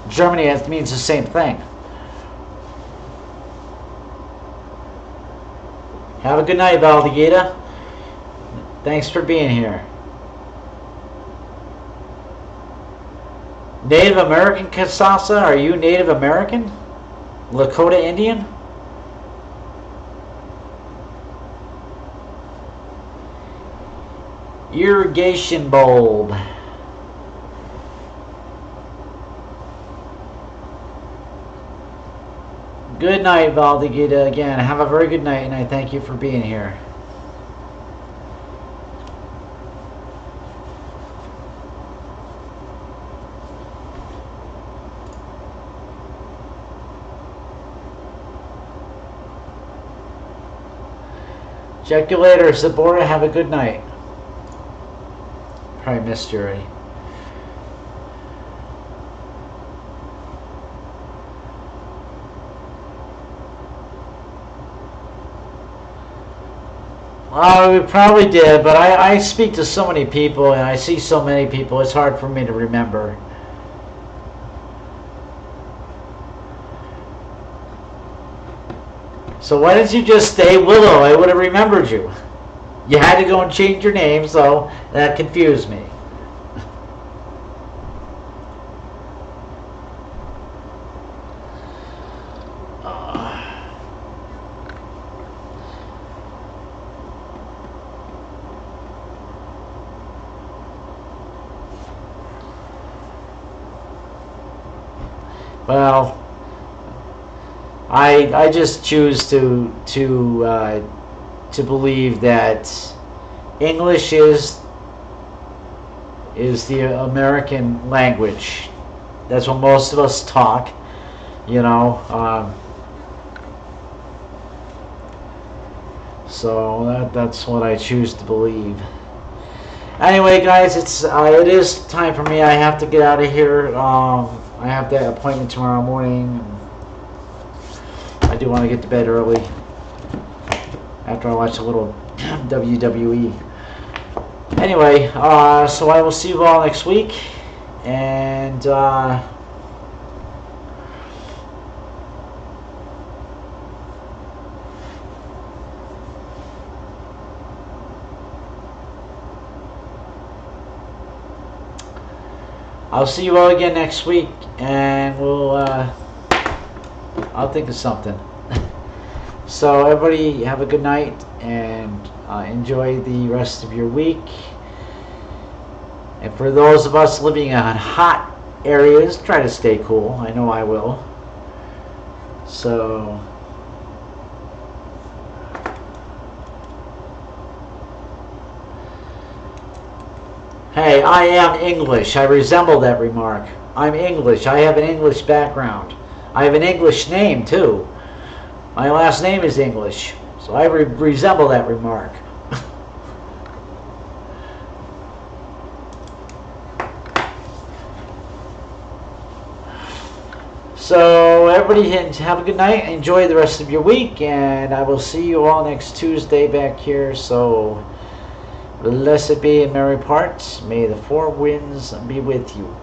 Germany means the same thing. Have a good night, Valdegita. Thanks for being here. Native American Kasasa, are you Native American? Lakota Indian? Irrigation bulb. Good night, Valdegita. Again, have a very good night, and I thank you for being here. Check you later, Sabora. Have a good night. Probably missed you already. Oh, we probably did, but I speak to so many people and I see so many people, it's hard for me to remember. So why didn't you just stay Willow? I would have remembered you. You had to go and change your name, so that confused me. Well, I just choose to believe that English is the American language. That's what most of us talk, you know. So that's what I choose to believe. Anyway, guys, it is time for me. I have to get out of here. I have that appointment tomorrow morning. I do want to get to bed early after I watch a little WWE. Anyway, so I will see you all next week, and I'll see you all again next week, and I'll think of something. So everybody have a good night, and enjoy the rest of your week. And for those of us living in hot areas, try to stay cool. I know I will. So hey, I am English. I resemble that remark. I'm English. I have an English background. I have an English name, too. My last name is English. So I resemble that remark. So everybody have a good night. Enjoy the rest of your week. And I will see you all next Tuesday back here. So blessed be and merry parts. May the four winds be with you.